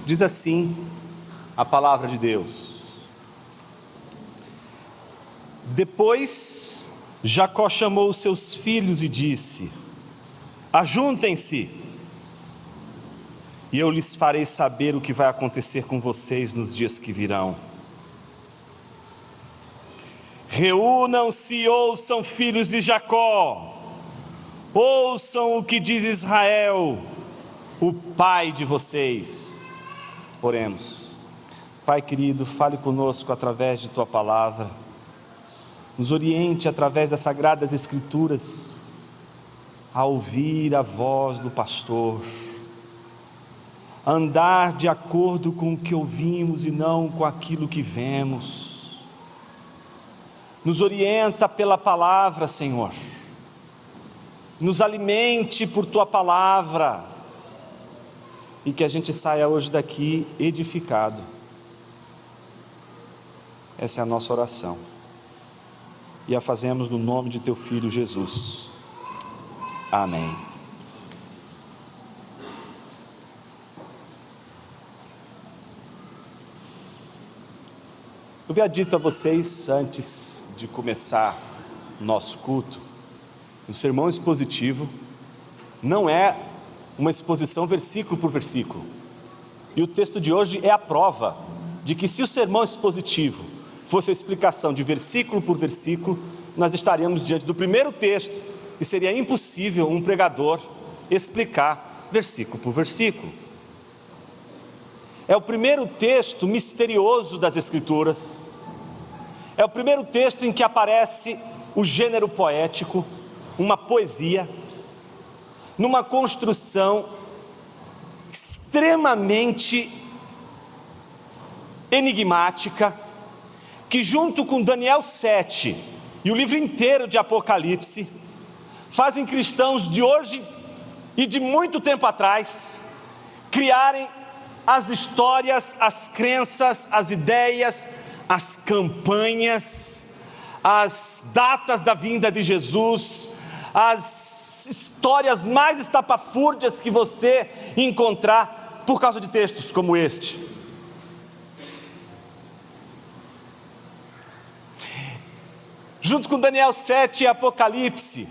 Diz assim a palavra de Deus: Depois Jacó chamou os seus filhos e disse: ajuntem-se, e eu lhes farei saber o que vai acontecer com vocês nos dias que virão. Reúnam-se e ouçam, filhos de Jacó, ouçam o que diz Israel, o pai de vocês. Oremos. Pai querido, fale conosco através de Tua palavra, nos oriente através das Sagradas Escrituras, a ouvir a voz do pastor, a andar de acordo com o que ouvimos e não com aquilo que vemos. Nos orienta pela palavra, Senhor, nos alimente por Tua palavra, e que a gente saia hoje daqui edificado. Essa é a nossa oração, e a fazemos no nome de Teu Filho Jesus. Amém. Eu havia dito a vocês, antes de começar o nosso culto, o sermão expositivo não é uma exposição versículo por versículo. E o texto de hoje é a prova de que, se o sermão expositivo fosse a explicação de versículo por versículo, nós estaríamos diante do primeiro texto e seria impossível um pregador explicar versículo por versículo. É o primeiro texto misterioso das Escrituras. É o primeiro texto em que aparece o gênero poético, uma poesia, numa construção extremamente enigmática, que junto com Daniel 7 e o livro inteiro de Apocalipse, fazem cristãos de hoje e de muito tempo atrás criarem as histórias, as crenças, as ideias, as campanhas, as datas da vinda de Jesus, as histórias mais estapafúrdias que você encontrar por causa de textos como este. Junto com Daniel 7 e Apocalipse,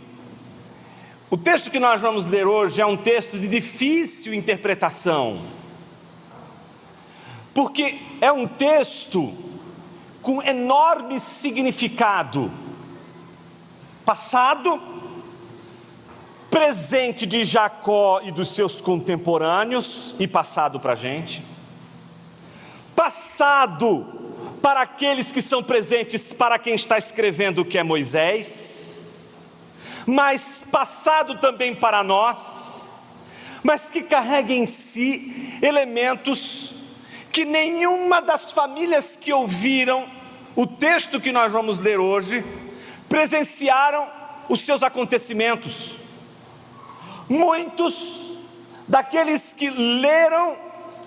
o texto que nós vamos ler hoje é um texto de difícil interpretação, porque é um texto com enorme significado, passado, presente de Jacó e dos seus contemporâneos, e passado para a gente, passado para aqueles que são presentes para quem está escrevendo, que é Moisés, mas passado também para nós, mas que carrega em si elementos que nenhuma das famílias que ouviram o texto que nós vamos ler hoje presenciaram os seus acontecimentos. Muitos daqueles que leram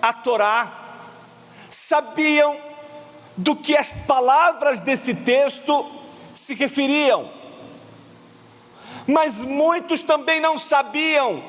a Torá sabiam do que as palavras desse texto se referiam, mas muitos também não sabiam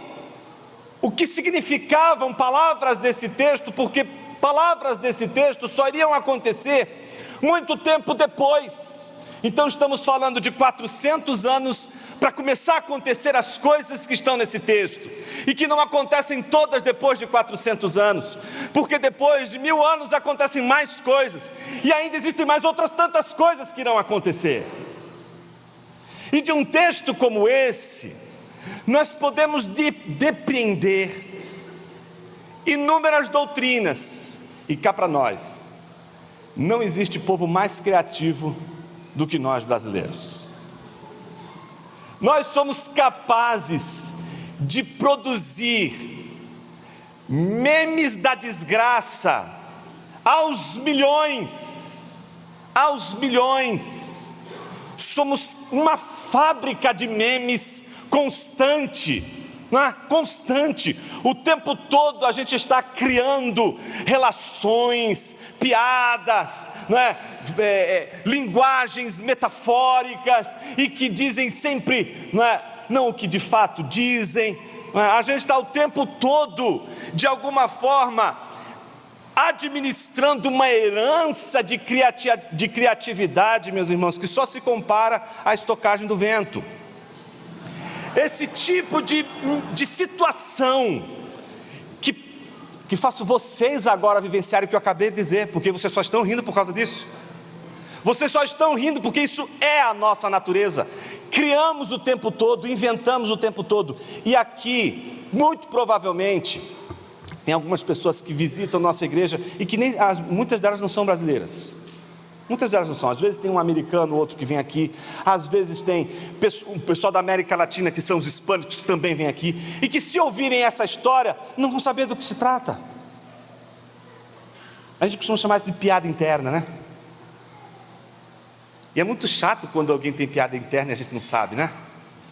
o que significavam palavras desse texto, porque palavras desse texto só iriam acontecer muito tempo depois. Então estamos falando de 400 anos para começar a acontecer as coisas que estão nesse texto, e que não acontecem todas depois de 400 anos, porque depois de 1000 anos acontecem mais coisas, e ainda existem mais outras tantas coisas que irão acontecer. E de um texto como esse, nós podemos depreender inúmeras doutrinas. E cá para nós, não existe povo mais criativo do que nós brasileiros. Nós somos capazes de produzir memes da desgraça aos milhões. Somos uma fábrica de memes constante, não é? Constante. O tempo todo a gente está criando relações, piadas, não é? Linguagens metafóricas, e que dizem sempre, não o que de fato dizem. A gente está o tempo todo, de alguma forma, administrando uma herança de criatividade, meus irmãos, que só se compara à estocagem do vento. Esse tipo de situação que faço vocês agora vivenciarem o que eu acabei de dizer, porque vocês só estão rindo por causa disso. Vocês só estão rindo porque isso é a nossa natureza. Criamos o tempo todo, inventamos o tempo todo. E aqui, muito provavelmente, tem algumas pessoas que visitam nossa igreja e que muitas delas não são brasileiras. Muitas delas não são. Às vezes tem um americano, outro que vem aqui. Às vezes tem o pessoal da América Latina, que são os hispânicos, que também vêm aqui. E que, se ouvirem essa história, não vão saber do que se trata. A gente costuma chamar isso de piada interna, né? E é muito chato quando alguém tem piada interna e a gente não sabe, né?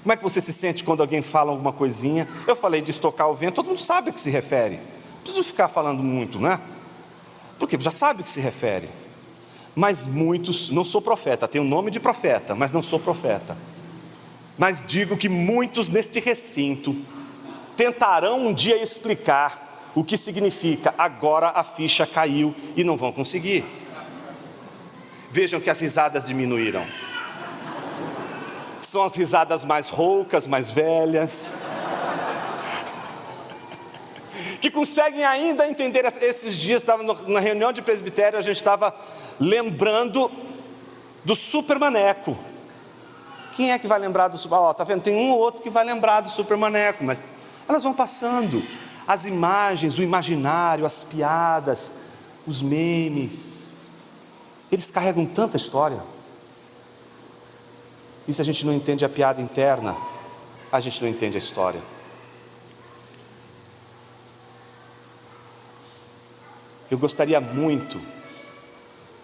Como é que você se sente quando alguém fala alguma coisinha? Eu falei de estocar o vento, todo mundo sabe a que se refere. Não preciso ficar falando muito, né? Porque já sabe o que se refere. Mas muitos, não sou profeta, tenho o nome de profeta, mas não sou profeta. Mas digo que muitos neste recinto tentarão um dia explicar o que significa agora a ficha caiu e não vão conseguir. Vejam que as risadas diminuíram. São as risadas mais roucas, mais velhas, que conseguem ainda entender. Esses dias, estava na reunião de presbitério, a gente estava lembrando do Super Maneco. Quem é que vai lembrar do Super? Tá vendo? Tem um ou outro que vai lembrar do Super Maneco, mas elas vão passando. As imagens, o imaginário, as piadas, os memes, eles carregam tanta história. E se a gente não entende a piada interna, a gente não entende a história. Eu gostaria muito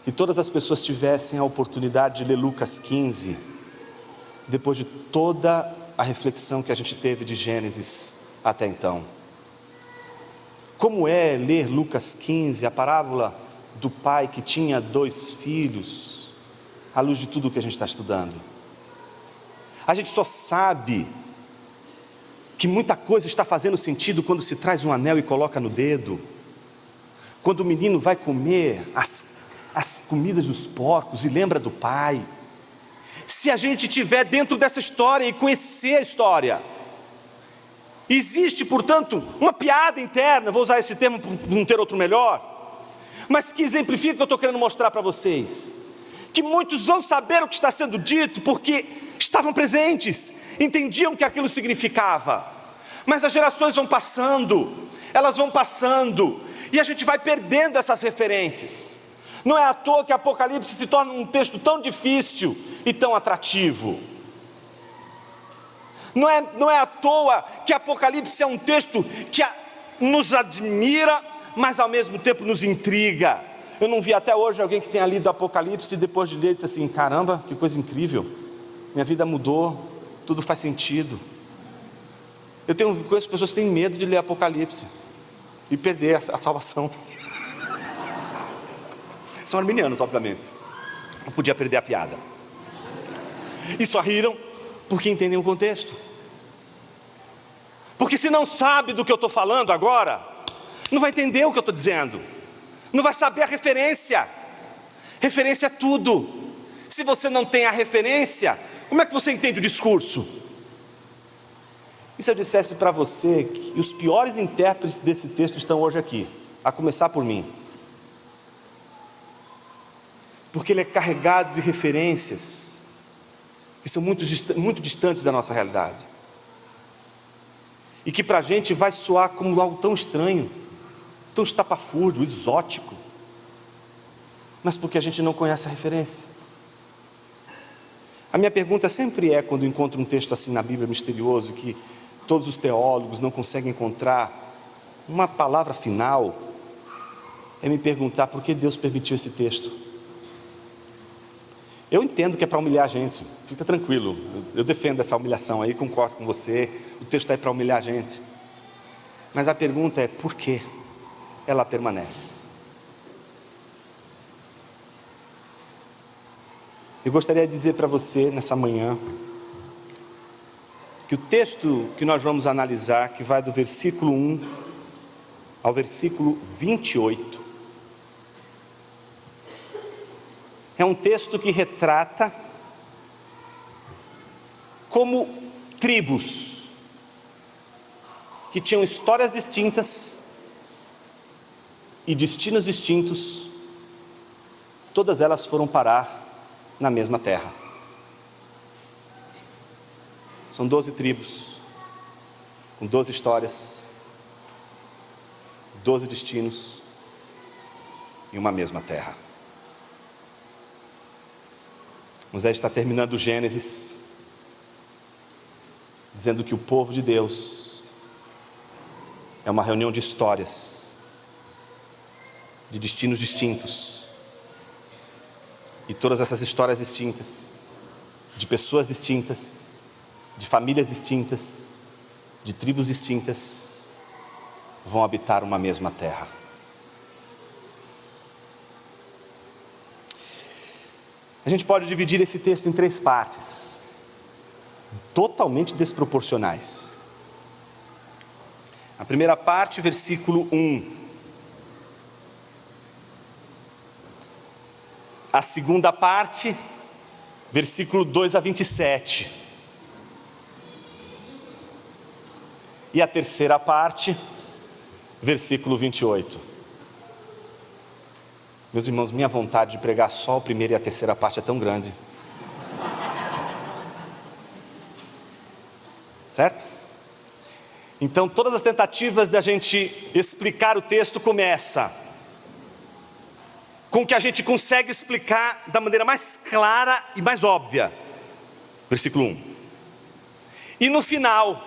que todas as pessoas tivessem a oportunidade de ler Lucas 15, depois de toda a reflexão que a gente teve de Gênesis até então. Como é ler Lucas 15, a parábola do pai que tinha 2 filhos, à luz de tudo o que a gente está estudando? A gente só sabe que muita coisa está fazendo sentido quando se traz um anel e coloca no dedo. Quando o menino vai comer as comidas dos porcos e lembra do pai. Se a gente estiver dentro dessa história e conhecer a história, existe, portanto, uma piada interna, vou usar esse termo para não ter outro melhor, mas que exemplifica o que eu estou querendo mostrar para vocês. Que muitos vão saber o que está sendo dito porque estavam presentes, entendiam o que aquilo significava. Mas as gerações vão passando, elas vão passando, e a gente vai perdendo essas referências. Não é à toa que Apocalipse se torna um texto tão difícil e tão atrativo. Não é à toa que Apocalipse é um texto que nos admira, mas ao mesmo tempo nos intriga. Eu não vi até hoje alguém que tenha lido Apocalipse e depois de ler disse assim: caramba, que coisa incrível, minha vida mudou, tudo faz sentido. Eu conheço pessoas que têm medo de ler Apocalipse e perder a salvação. São arminianos, obviamente. Não podia perder a piada. E só riram porque entendem o contexto. Porque se não sabe do que eu estou falando agora, não vai entender o que eu estou dizendo. Não vai saber a referência. Referência é tudo. Se você não tem a referência, como é que você entende o discurso? E se eu dissesse para você que os piores intérpretes desse texto estão hoje aqui, a começar por mim? Porque ele é carregado de referências que são muito distantes da nossa realidade. E que para a gente vai soar como algo tão estranho, tão estapafúrdio, exótico. Mas porque a gente não conhece a referência. A minha pergunta sempre é, quando encontro um texto assim na Bíblia misterioso, que todos os teólogos não conseguem encontrar uma palavra final, é me perguntar por que Deus permitiu esse texto. Eu entendo que é para humilhar a gente, fica tranquilo, eu defendo essa humilhação aí, concordo com você, o texto está aí para humilhar a gente. Mas a pergunta é, por que ela permanece? Eu gostaria de dizer para você nessa manhã, que o texto que nós vamos analisar, que vai do versículo 1 ao versículo 28, é um texto que retrata como tribos que tinham histórias distintas e destinos distintos, todas elas foram parar na mesma terra. São 12 tribos, com 12 histórias, 12 destinos em uma mesma terra. Moisés está terminando o Gênesis, dizendo que o povo de Deus é uma reunião de histórias, de destinos distintos, e todas essas histórias distintas, de pessoas distintas, de famílias distintas, de tribos distintas, vão habitar uma mesma terra. A gente pode dividir esse texto em 3 partes, totalmente desproporcionais. A primeira parte, versículo 1. A segunda parte, versículo 2 a 27. E a terceira parte, versículo 28. Meus irmãos, minha vontade de pregar só a primeira e a terceira parte é tão grande. Certo? Então, todas as tentativas da gente explicar o texto começa com o que a gente consegue explicar da maneira mais clara e mais óbvia. Versículo 1. E no final,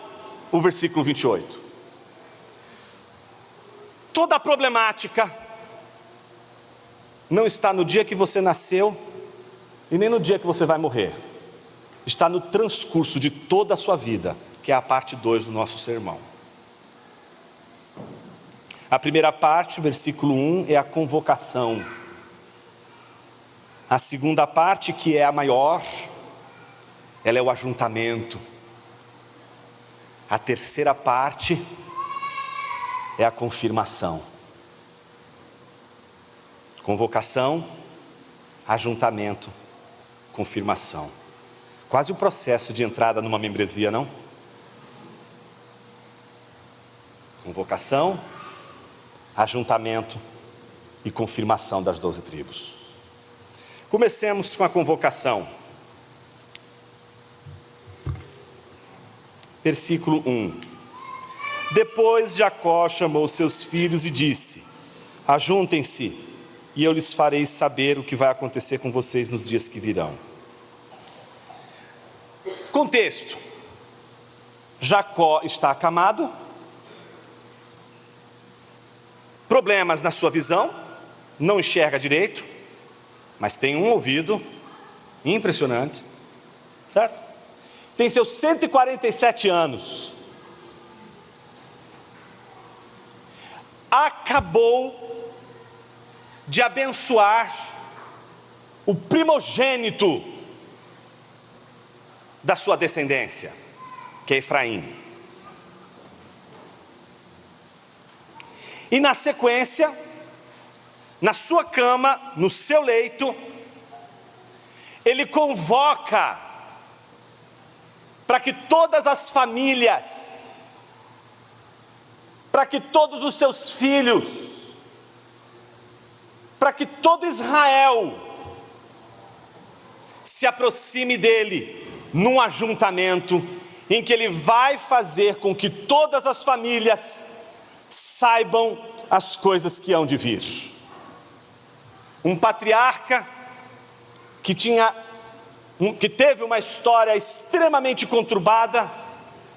o versículo 28. Toda a problemática não está no dia que você nasceu e nem no dia que você vai morrer. Está no transcurso de toda a sua vida, que é a parte 2 do nosso sermão. A primeira parte, versículo 1, é a convocação. A segunda parte, que é a maior, ela é o ajuntamento. A terceira parte é a confirmação. Convocação, ajuntamento, confirmação. Quase o processo de entrada numa membresia, não? Convocação, ajuntamento e confirmação das 12 tribos. Comecemos com a convocação. Versículo 1. Depois Jacó chamou seus filhos e disse: ajuntem-se, e eu lhes farei saber o que vai acontecer com vocês nos dias que virão. Contexto: Jacó está acamado, problemas na sua visão, não enxerga direito, mas tem um ouvido impressionante, certo? Tem seus 147 anos. Acabou de abençoar o primogênito da sua descendência, que é Efraim. E na sequência, na sua cama, no seu leito, ele convoca para que todas as famílias, para que todos os seus filhos, para que todo Israel se aproxime dele num ajuntamento em que ele vai fazer com que todas as famílias saibam as coisas que hão de vir. Um patriarca que teve uma história extremamente conturbada,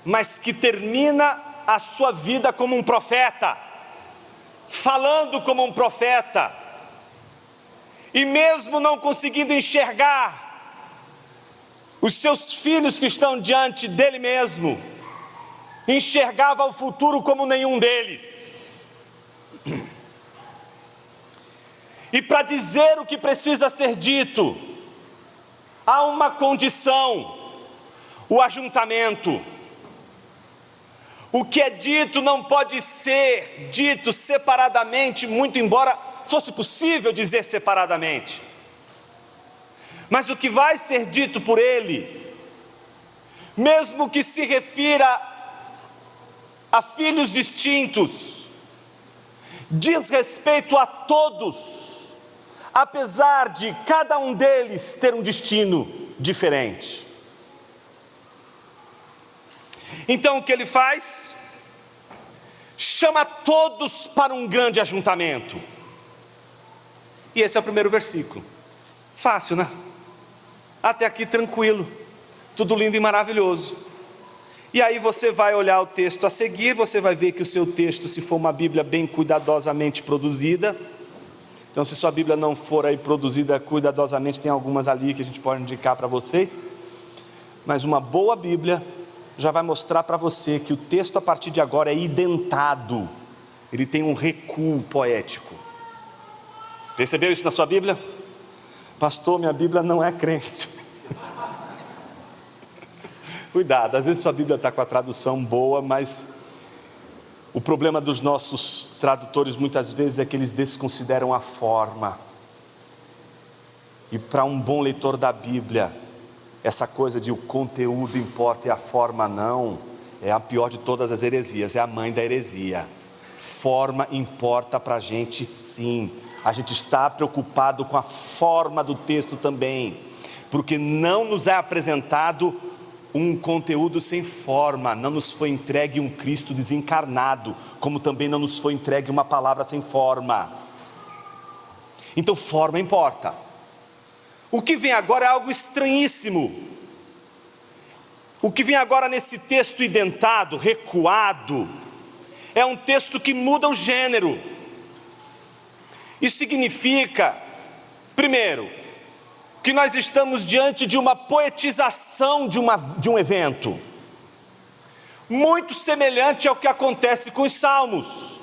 mas que termina a sua vida como um profeta, falando como um profeta, e mesmo não conseguindo enxergar os seus filhos que estão diante dele mesmo, enxergava o futuro como nenhum deles. E para dizer o que precisa ser dito, há uma condição: o ajuntamento. O que é dito não pode ser dito separadamente, muito embora fosse possível dizer separadamente. Mas o que vai ser dito por ele, mesmo que se refira a filhos distintos, diz respeito a todos, apesar de cada um deles ter um destino diferente. Então o que ele faz? Chama todos para um grande ajuntamento. E esse é o primeiro versículo. Fácil, né? Até aqui tranquilo, tudo lindo e maravilhoso. E aí você vai olhar o texto a seguir, você vai ver que o seu texto, se for uma Bíblia bem cuidadosamente produzida, então se sua Bíblia não for aí produzida cuidadosamente, tem algumas ali que a gente pode indicar para vocês, mas uma boa Bíblia já vai mostrar para você que o texto a partir de agora é identado, ele tem um recuo poético. Percebeu isso na sua Bíblia? Pastor, minha Bíblia não é crente. Cuidado, às vezes sua Bíblia está com a tradução boa, mas o problema dos nossos tradutores muitas vezes é que eles desconsideram a forma. E para um bom leitor da Bíblia, essa coisa de o conteúdo importa e a forma não, é a pior de todas as heresias, é a mãe da heresia. Forma importa para a gente sim, a gente está preocupado com a forma do texto também, porque não nos é apresentado um conteúdo sem forma, não nos foi entregue um Cristo desencarnado, como também não nos foi entregue uma palavra sem forma. Então forma importa. O que vem agora é algo estranhíssimo. O que vem agora nesse texto identado, recuado, é um texto que muda o gênero. Isso significa, primeiro, que nós estamos diante de uma poetização de um evento, muito semelhante ao que acontece com os salmos.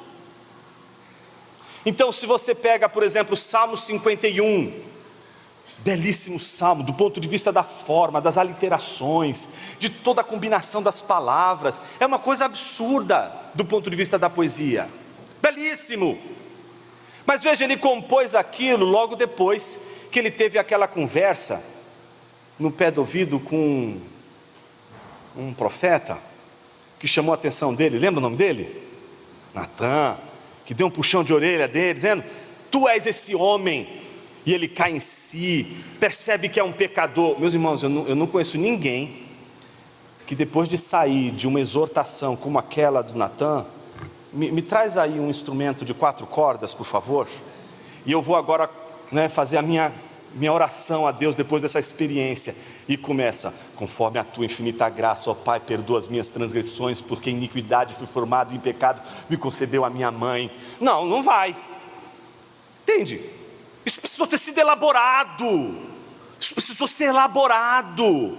Então se você pega, por exemplo, o Salmo 51, belíssimo salmo, do ponto de vista da forma, das aliterações, de toda a combinação das palavras, é uma coisa absurda do ponto de vista da poesia, belíssimo. Mas veja, ele compôs aquilo logo depois que ele teve aquela conversa no pé do ouvido com um profeta que chamou a atenção dele. Lembra o nome dele? Natan, que deu um puxão de orelha dele, dizendo: tu és esse homem. E ele cai em si, percebe que é um pecador. Meus irmãos, eu não conheço ninguém que depois de sair de uma exortação como aquela do Natan, me traz aí um instrumento de 4 cordas, por favor. E eu vou agora fazer a minha oração a Deus depois dessa experiência. E começa: conforme a tua infinita graça, ó Pai, perdoa as minhas transgressões, porque em iniquidade fui formado, e em pecado me concebeu a minha mãe. Não vai. Entende? Isso precisou ter sido elaborado. Isso precisou ser elaborado.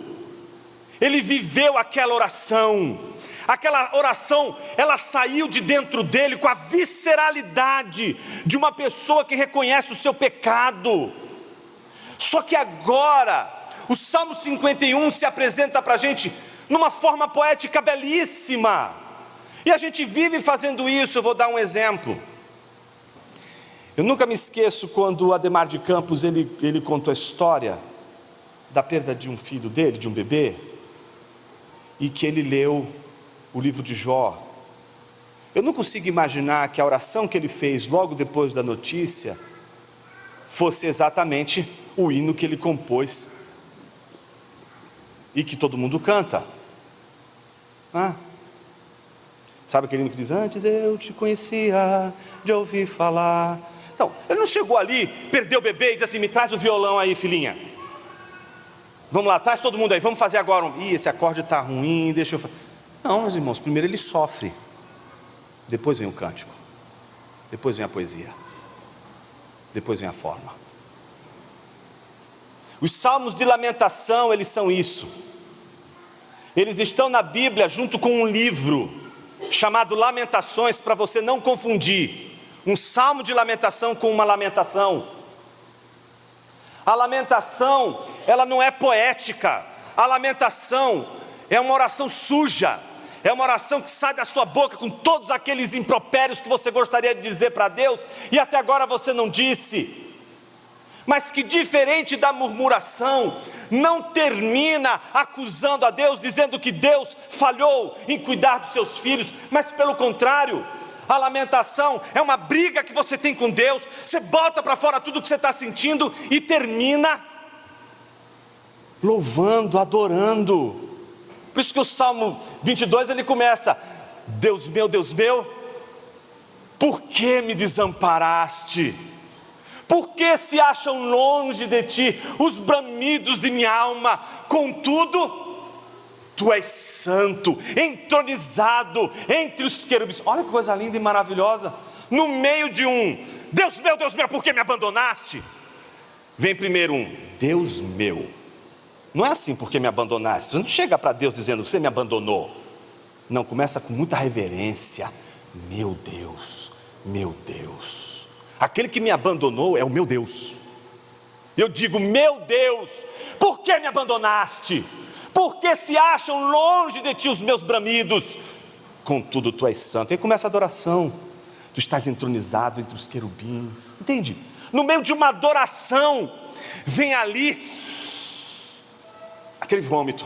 Ele viveu aquela oração. Aquela oração, ela saiu de dentro dele com a visceralidade de uma pessoa que reconhece o seu pecado. Só que agora, o Salmo 51 se apresenta para a gente numa forma poética belíssima. E a gente vive fazendo isso. Eu vou dar um exemplo. Eu nunca me esqueço quando o Ademar de Campos, ele contou a história da perda de um filho dele, de um bebê, e que ele leu o livro de Jó. Eu não consigo imaginar que a oração que ele fez logo depois da notícia fosse exatamente o hino que ele compôs e que todo mundo canta. Sabe aquele hino que diz: antes eu te conhecia de ouvir falar. Então, ele não chegou ali, perdeu o bebê e disse assim: me traz o violão aí, filhinha. Vamos lá, traz todo mundo aí, vamos fazer agora. Esse acorde está ruim, deixa eu... Não, meus irmãos, primeiro ele sofre, depois vem o cântico, depois vem a poesia, depois vem a forma. Os salmos de lamentação, eles são isso. Eles estão na Bíblia junto com um livro chamado Lamentações, para você não confundir um salmo de lamentação com uma lamentação. A lamentação, ela não é poética. A lamentação é uma oração suja. É uma oração que sai da sua boca com todos aqueles impropérios que você gostaria de dizer para Deus e até agora você não disse. mas que, diferente da murmuração, não termina acusando a Deus, dizendo que Deus falhou em cuidar dos seus filhos, mas pelo contrário, a lamentação é uma briga que você tem com Deus. Você bota para fora tudo que você está sentindo e termina louvando, adorando. Por isso que o Salmo 22 ele começa: Deus meu, por que me desamparaste? Por que se acham longe de ti os bramidos de minha alma? Contudo, tu és santo, entronizado entre os querubins. Olha que coisa linda e maravilhosa. No meio de um Deus meu, por que me abandonaste? Vem primeiro um Deus meu. Não é assim, porque me abandonaste. Você não chega para Deus dizendo, você me abandonou. Não, começa com muita reverência. Meu Deus, aquele que me abandonou é o meu Deus. Eu digo, meu Deus, por que me abandonaste? Por que se acham longe de ti os meus bramidos? Contudo, tu és santo. Aí começa a adoração. Tu estás entronizado entre os querubins. Entende? No meio de uma adoração, vem ali aquele vômito.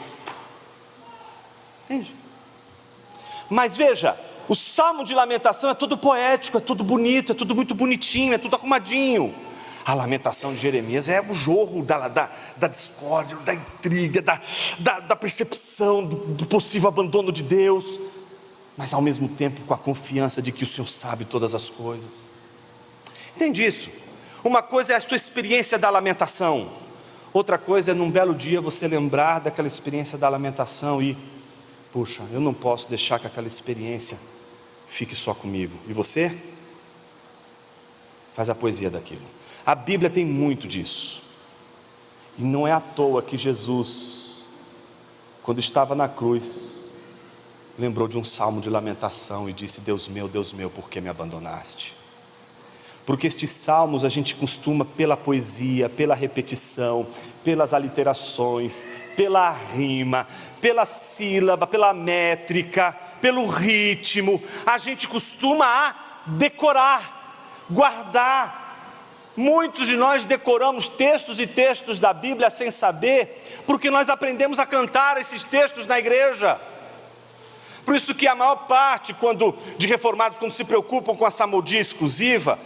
Entende? Mas veja, o Salmo de Lamentação é todo poético, é tudo bonito, é tudo muito bonitinho, é tudo arrumadinho. A lamentação de Jeremias é o jorro da discórdia, da intriga, da percepção do possível abandono de Deus, mas ao mesmo tempo com a confiança de que o Senhor sabe todas as coisas. Entende isso? Uma coisa é a sua experiência da lamentação, outra coisa é num belo dia você lembrar daquela experiência da lamentação e, puxa, eu não posso deixar que aquela experiência fique só comigo. E você? Faz a poesia daquilo. A Bíblia tem muito disso. E não é à toa que Jesus, quando estava na cruz, lembrou de um salmo de lamentação e disse, Deus meu, por que me abandonaste? Porque estes salmos a gente costuma, pela poesia, pela repetição, pelas aliterações, pela rima, pela sílaba, pela métrica, pelo ritmo, a gente costuma a decorar, guardar. Muitos de nós decoramos textos e textos da Bíblia sem saber, porque nós aprendemos a cantar esses textos na igreja. Por isso que a maior parte de reformados, quando se preocupam com a salmodia exclusiva,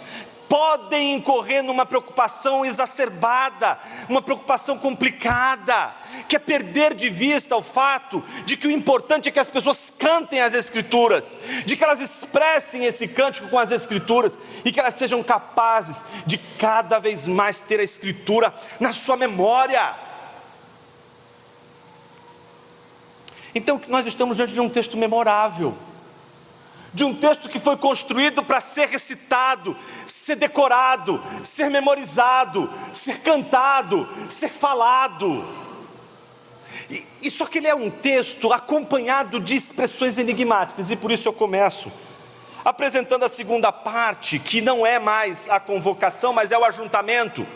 podem incorrer numa preocupação exacerbada, uma preocupação complicada, que é perder de vista o fato de que o importante é que as pessoas cantem as Escrituras, de que elas expressem esse cântico com as Escrituras, e que elas sejam capazes de cada vez mais ter a Escritura na sua memória. Então nós estamos diante de um texto memorável, de um texto que foi construído para ser recitado, ser decorado, ser memorizado, ser cantado, ser falado. E só que ele é um texto acompanhado de expressões enigmáticas, e por isso eu começo apresentando a segunda parte, que não é mais a convocação, mas é o ajuntamento.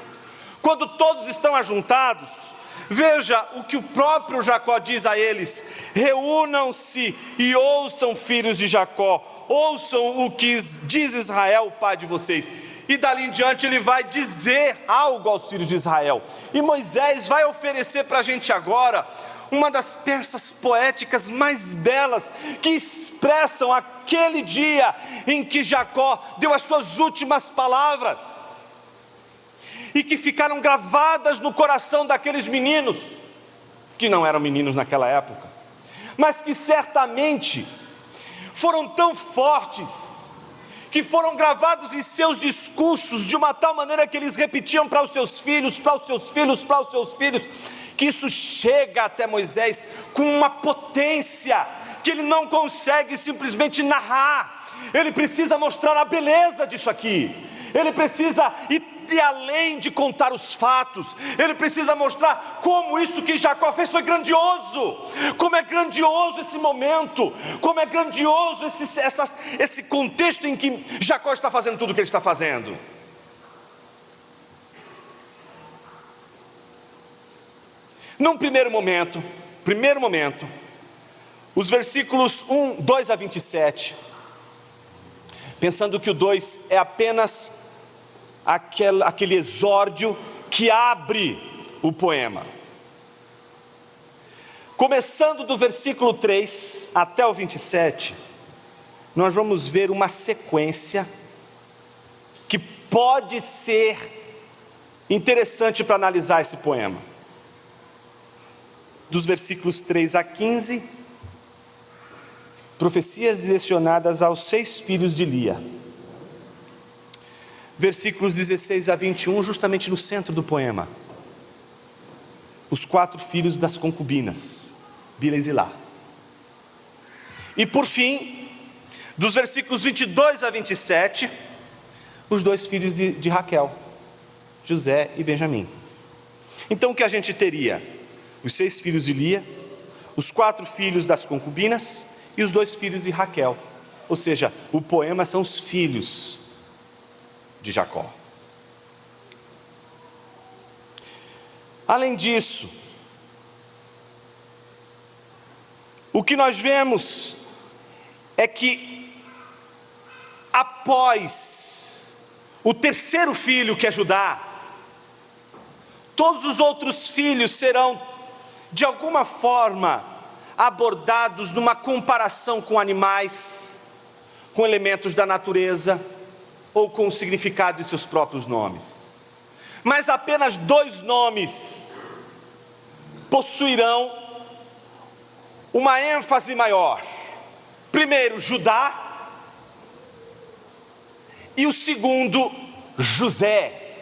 Quando todos estão ajuntados, veja o que o próprio Jacó diz a eles: reúnam-se e ouçam, filhos de Jacó, ouçam o que diz Israel, o pai de vocês. E dali em diante ele vai dizer algo aos filhos de Israel. E Moisés vai oferecer para a gente agora uma das peças poéticas mais belas, que expressam aquele dia em que Jacó deu as suas últimas palavras, e que ficaram gravadas no coração daqueles meninos, que não eram meninos naquela época, mas que certamente foram tão fortes, que foram gravados em seus discursos, de uma tal maneira que eles repetiam para os seus filhos, para os seus filhos, para os seus filhos, que isso chega até Moisés com uma potência, que ele não consegue simplesmente narrar, ele precisa mostrar a beleza disso aqui, ele precisa ir além de contar os fatos, ele precisa mostrar como isso que Jacó fez foi grandioso, como é grandioso esse momento, como é grandioso esse contexto em que Jacó está fazendo tudo o que ele está fazendo. Num primeiro momento, os versículos 2 a 27, pensando que o 2 é apenas aquele exórdio que abre o poema. Começando do versículo 3 até o 27, nós vamos ver uma sequência que pode ser interessante para analisar esse poema. Dos versículos 3 a 15, profecias direcionadas aos 6 filhos de Lia. Versículos 16 a 21, justamente no centro do poema, os 4 filhos das concubinas, Bila e Zilá. E por fim, dos versículos 22 a 27, os 2 filhos de Raquel, José e Benjamim. Então o que a gente teria? Os 6 filhos de Lia, os 4 filhos das concubinas e os 2 filhos de Raquel. Ou seja, o poema são os filhos de Jacó. Além disso, o que nós vemos é que após o terceiro filho, que é Judá, todos os outros filhos serão de alguma forma abordados numa comparação com animais, com elementos da natureza ou com o significado de seus próprios nomes. Mas apenas 2 nomes possuirão uma ênfase maior. Primeiro, Judá, e o segundo, José.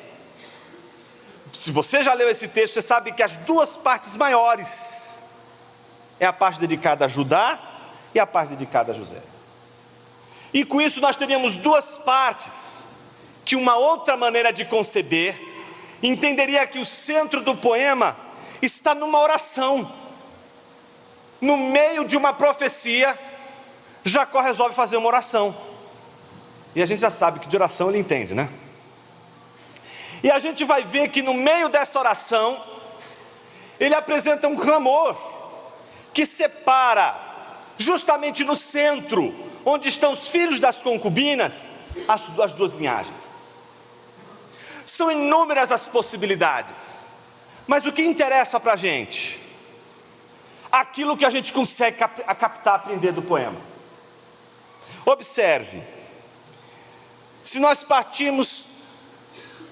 Se você já leu esse texto, você sabe que as 2 partes maiores é a parte dedicada a Judá e a parte dedicada a José. E com isso nós teríamos 2 partes que uma outra maneira de conceber entenderia que o centro do poema está numa oração. No meio de uma profecia, Jacó resolve fazer uma oração. E a gente já sabe que de oração ele entende, né? E a gente vai ver que no meio dessa oração, ele apresenta um clamor que separa, justamente no centro, onde estão os filhos das concubinas, as 2 linhagens. São inúmeras as possibilidades, mas o que interessa para a gente? Aquilo que a gente consegue captar, aprender do poema. Observe, se nós partirmos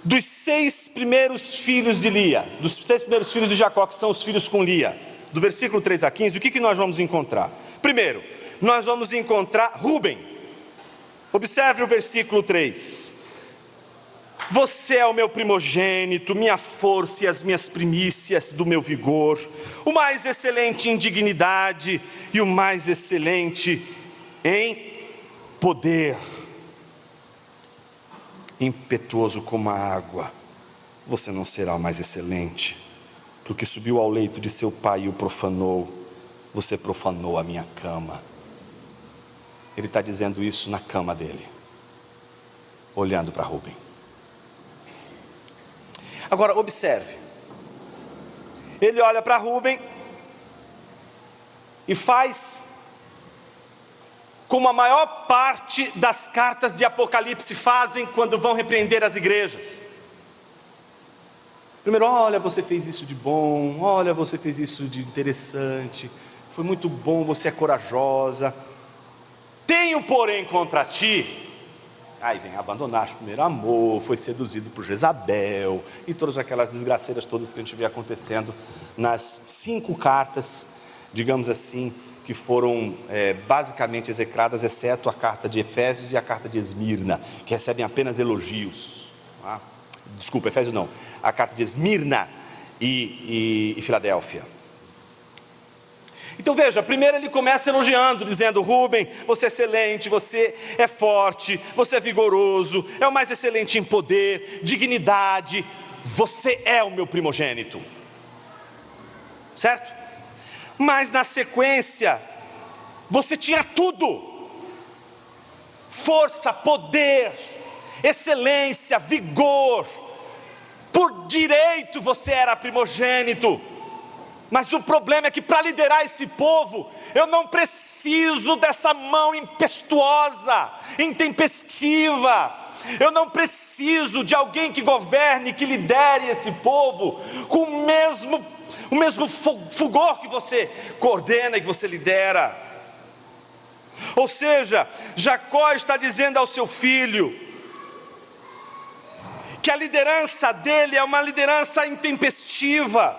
dos 6 primeiros filhos de Lia, dos 6 primeiros filhos de Jacó, que são os filhos com Lia, do versículo 3 a 15, o que nós vamos encontrar? Primeiro, nós vamos encontrar Rúben. Observe o versículo 3. Você é o meu primogênito, minha força e as minhas primícias do meu vigor, o mais excelente em dignidade e o mais excelente em poder. Impetuoso como a água, você não será o mais excelente, porque subiu ao leito de seu pai e o profanou. Você profanou a minha cama. Ele está dizendo isso na cama dele, olhando para Rúben. Agora observe, ele olha para Rúben e faz como a maior parte das cartas de Apocalipse fazem quando vão repreender as igrejas. Primeiro, olha, você fez isso de bom, olha, você fez isso de interessante, foi muito bom, você é corajosa. Tenho, porém, contra ti, aí vem, abandonaste o primeiro amor, foi seduzido por Jezabel, e todas aquelas desgraceiras todas que a gente vê acontecendo nas 5 cartas, digamos assim, que foram basicamente execradas, exceto a carta de Efésios e a carta de Esmirna, que recebem apenas elogios. Desculpa, Efésios não, a carta de Esmirna e Filadélfia. Então veja, primeiro ele começa elogiando, dizendo: Rúben, você é excelente, você é forte, você é vigoroso, é o mais excelente em poder, dignidade, você é o meu primogênito. Certo? Mas na sequência, você tinha tudo: força, poder, excelência, vigor, por direito você era primogênito. Mas o problema é que para liderar esse povo, eu não preciso dessa mão impetuosa, intempestiva, eu não preciso preciso de alguém que governe, que lidere esse povo com o mesmo fulgor que você coordena e que você lidera. Ou seja, Jacó está dizendo ao seu filho que a liderança dele é uma liderança intempestiva,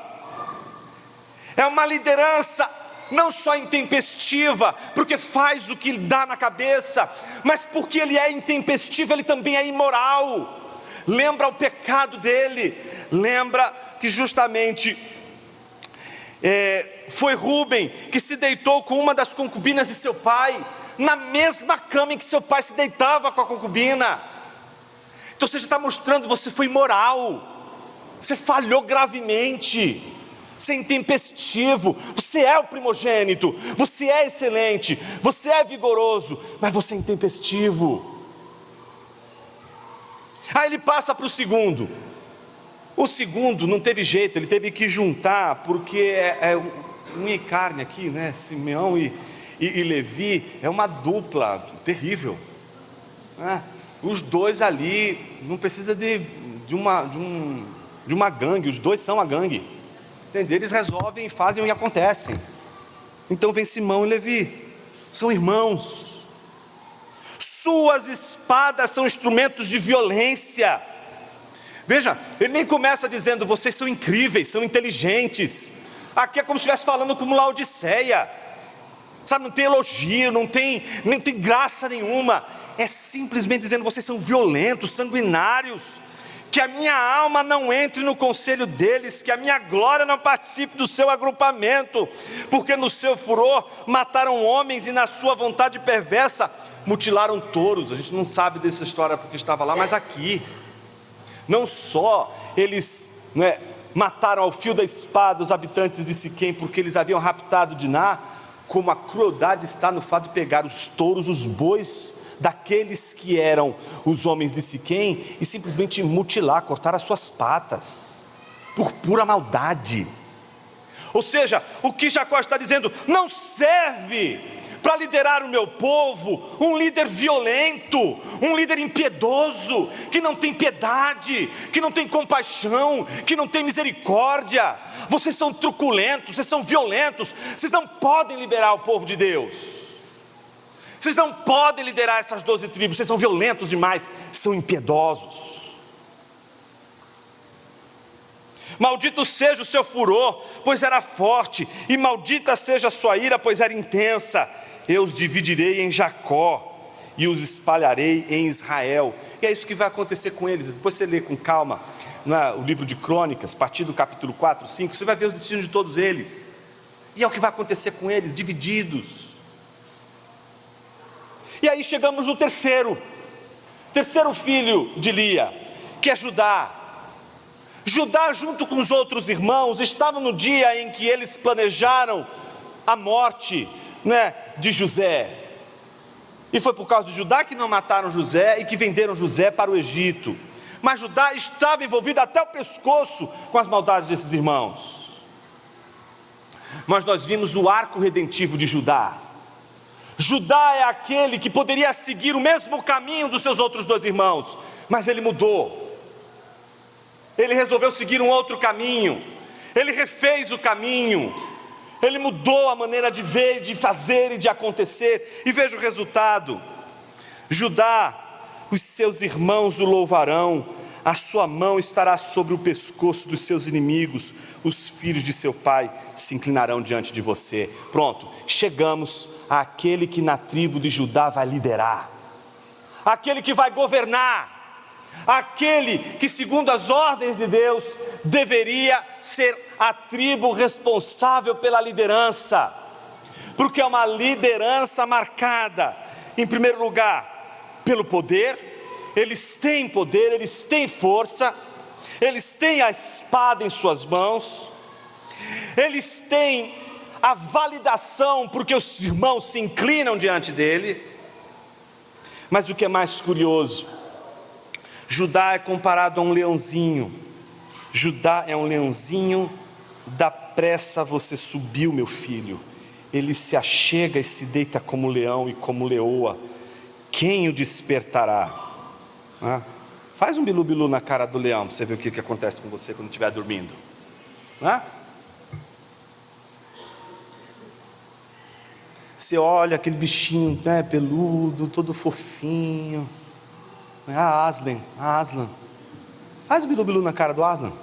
é uma liderança não só intempestiva, porque faz o que lhe dá na cabeça, mas porque ele é intempestivo, ele também é imoral. Lembra o pecado dele, lembra que justamente foi Rúben que se deitou com uma das concubinas de seu pai, na mesma cama em que seu pai se deitava com a concubina. Então você já está mostrando, você foi imoral, você falhou gravemente, você é intempestivo, você é o primogênito, você é excelente, você é vigoroso, mas você é intempestivo. Aí ele passa para o segundo. O segundo não teve jeito, ele teve que juntar, porque é unha e carne aqui, né? Simeão e Levi é uma dupla terrível, né? Os dois ali não precisa de uma gangue, os dois são a gangue. Entendeu? Eles resolvem, fazem e acontecem. Então vem Simão e Levi, são irmãos. Suas espadas são instrumentos de violência. Veja, ele nem começa dizendo, vocês são incríveis, são inteligentes. Aqui é como se estivesse falando como Laodiceia, sabe, não tem elogio, não tem graça nenhuma. É simplesmente dizendo, vocês são violentos, sanguinários, que a minha alma não entre no conselho deles, que a minha glória não participe do seu agrupamento, porque no seu furor mataram homens e na sua vontade perversa mutilaram touros. A gente não sabe dessa história porque estava lá, mas aqui, não só eles mataram ao fio da espada os habitantes de Siquém, porque eles haviam raptado Diná, como a crueldade está no fato de pegar os touros, os bois daqueles que eram os homens de Siquém e simplesmente mutilar, cortar as suas patas, por pura maldade. Ou seja, o que Jacó está dizendo, não serve para liderar o meu povo um líder violento, um líder impiedoso, que não tem piedade, que não tem compaixão, que não tem misericórdia. Vocês são truculentos, vocês são violentos, vocês não podem liberar o povo de Deus. Vocês não podem liderar essas 12 tribos, vocês são violentos demais, são impiedosos. Maldito seja o seu furor, pois era forte, e maldita seja a sua ira, pois era intensa. Eu os dividirei em Jacó e os espalharei em Israel. E é isso que vai acontecer com eles. Depois você lê com calma o livro de Crônicas, a partir do capítulo 4, 5, você vai ver os destinos de todos eles. E é o que vai acontecer com eles, divididos. E aí chegamos no terceiro filho de Lia, que é Judá. Judá, junto com os outros irmãos, estavam no dia em que eles planejaram a morte de José. E foi por causa de Judá que não mataram José e que venderam José para o Egito. Mas Judá estava envolvido até o pescoço com as maldades desses irmãos. Mas nós vimos o arco redentivo de Judá. Judá é aquele que poderia seguir o mesmo caminho dos seus outros dois irmãos, mas ele mudou. Ele resolveu seguir um outro caminho. Ele refez o caminho. Ele mudou a maneira de ver, de fazer e de acontecer. E veja o resultado. Judá, os seus irmãos o louvarão. A sua mão estará sobre o pescoço dos seus inimigos. Os filhos de seu pai se inclinarão diante de você. Pronto, chegamos àquele que na tribo de Judá vai liderar. Aquele que vai governar. Aquele que, segundo as ordens de Deus, deveria ser a tribo responsável pela liderança, porque é uma liderança marcada, em primeiro lugar, pelo poder. Eles têm poder, eles têm força, eles têm a espada em suas mãos, eles têm a validação, porque os irmãos se inclinam diante dele. Mas o que é mais curioso, Judá é comparado a um leãozinho. Judá é um leãozinho, da pressa você subiu, meu filho. Ele se achega e se deita como leão e como leoa. Quem o despertará? Faz um bilu-bilu na cara do leão, para você ver o que acontece com você quando estiver dormindo. Não é? Você olha aquele bichinho, né, peludo, todo fofinho. A Aslan. Faz o bilu-bilu na cara do Aslan.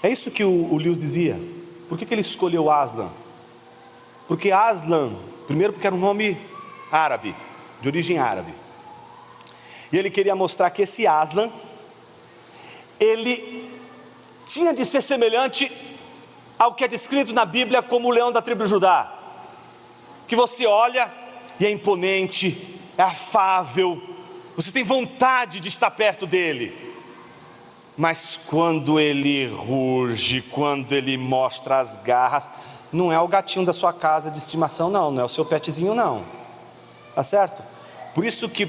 É isso que o Lewis dizia. Por que ele escolheu Aslan? Porque Aslan, primeiro porque era um nome árabe, de origem árabe. E ele queria mostrar que esse Aslan, ele tinha de ser semelhante ao que é descrito na Bíblia como o leão da tribo de Judá. Que você olha e é imponente, é afável, você tem vontade de estar perto dele. Mas quando ele ruge, quando ele mostra as garras, não é o gatinho da sua casa de estimação, não é o seu petzinho, não. Tá certo? Por isso que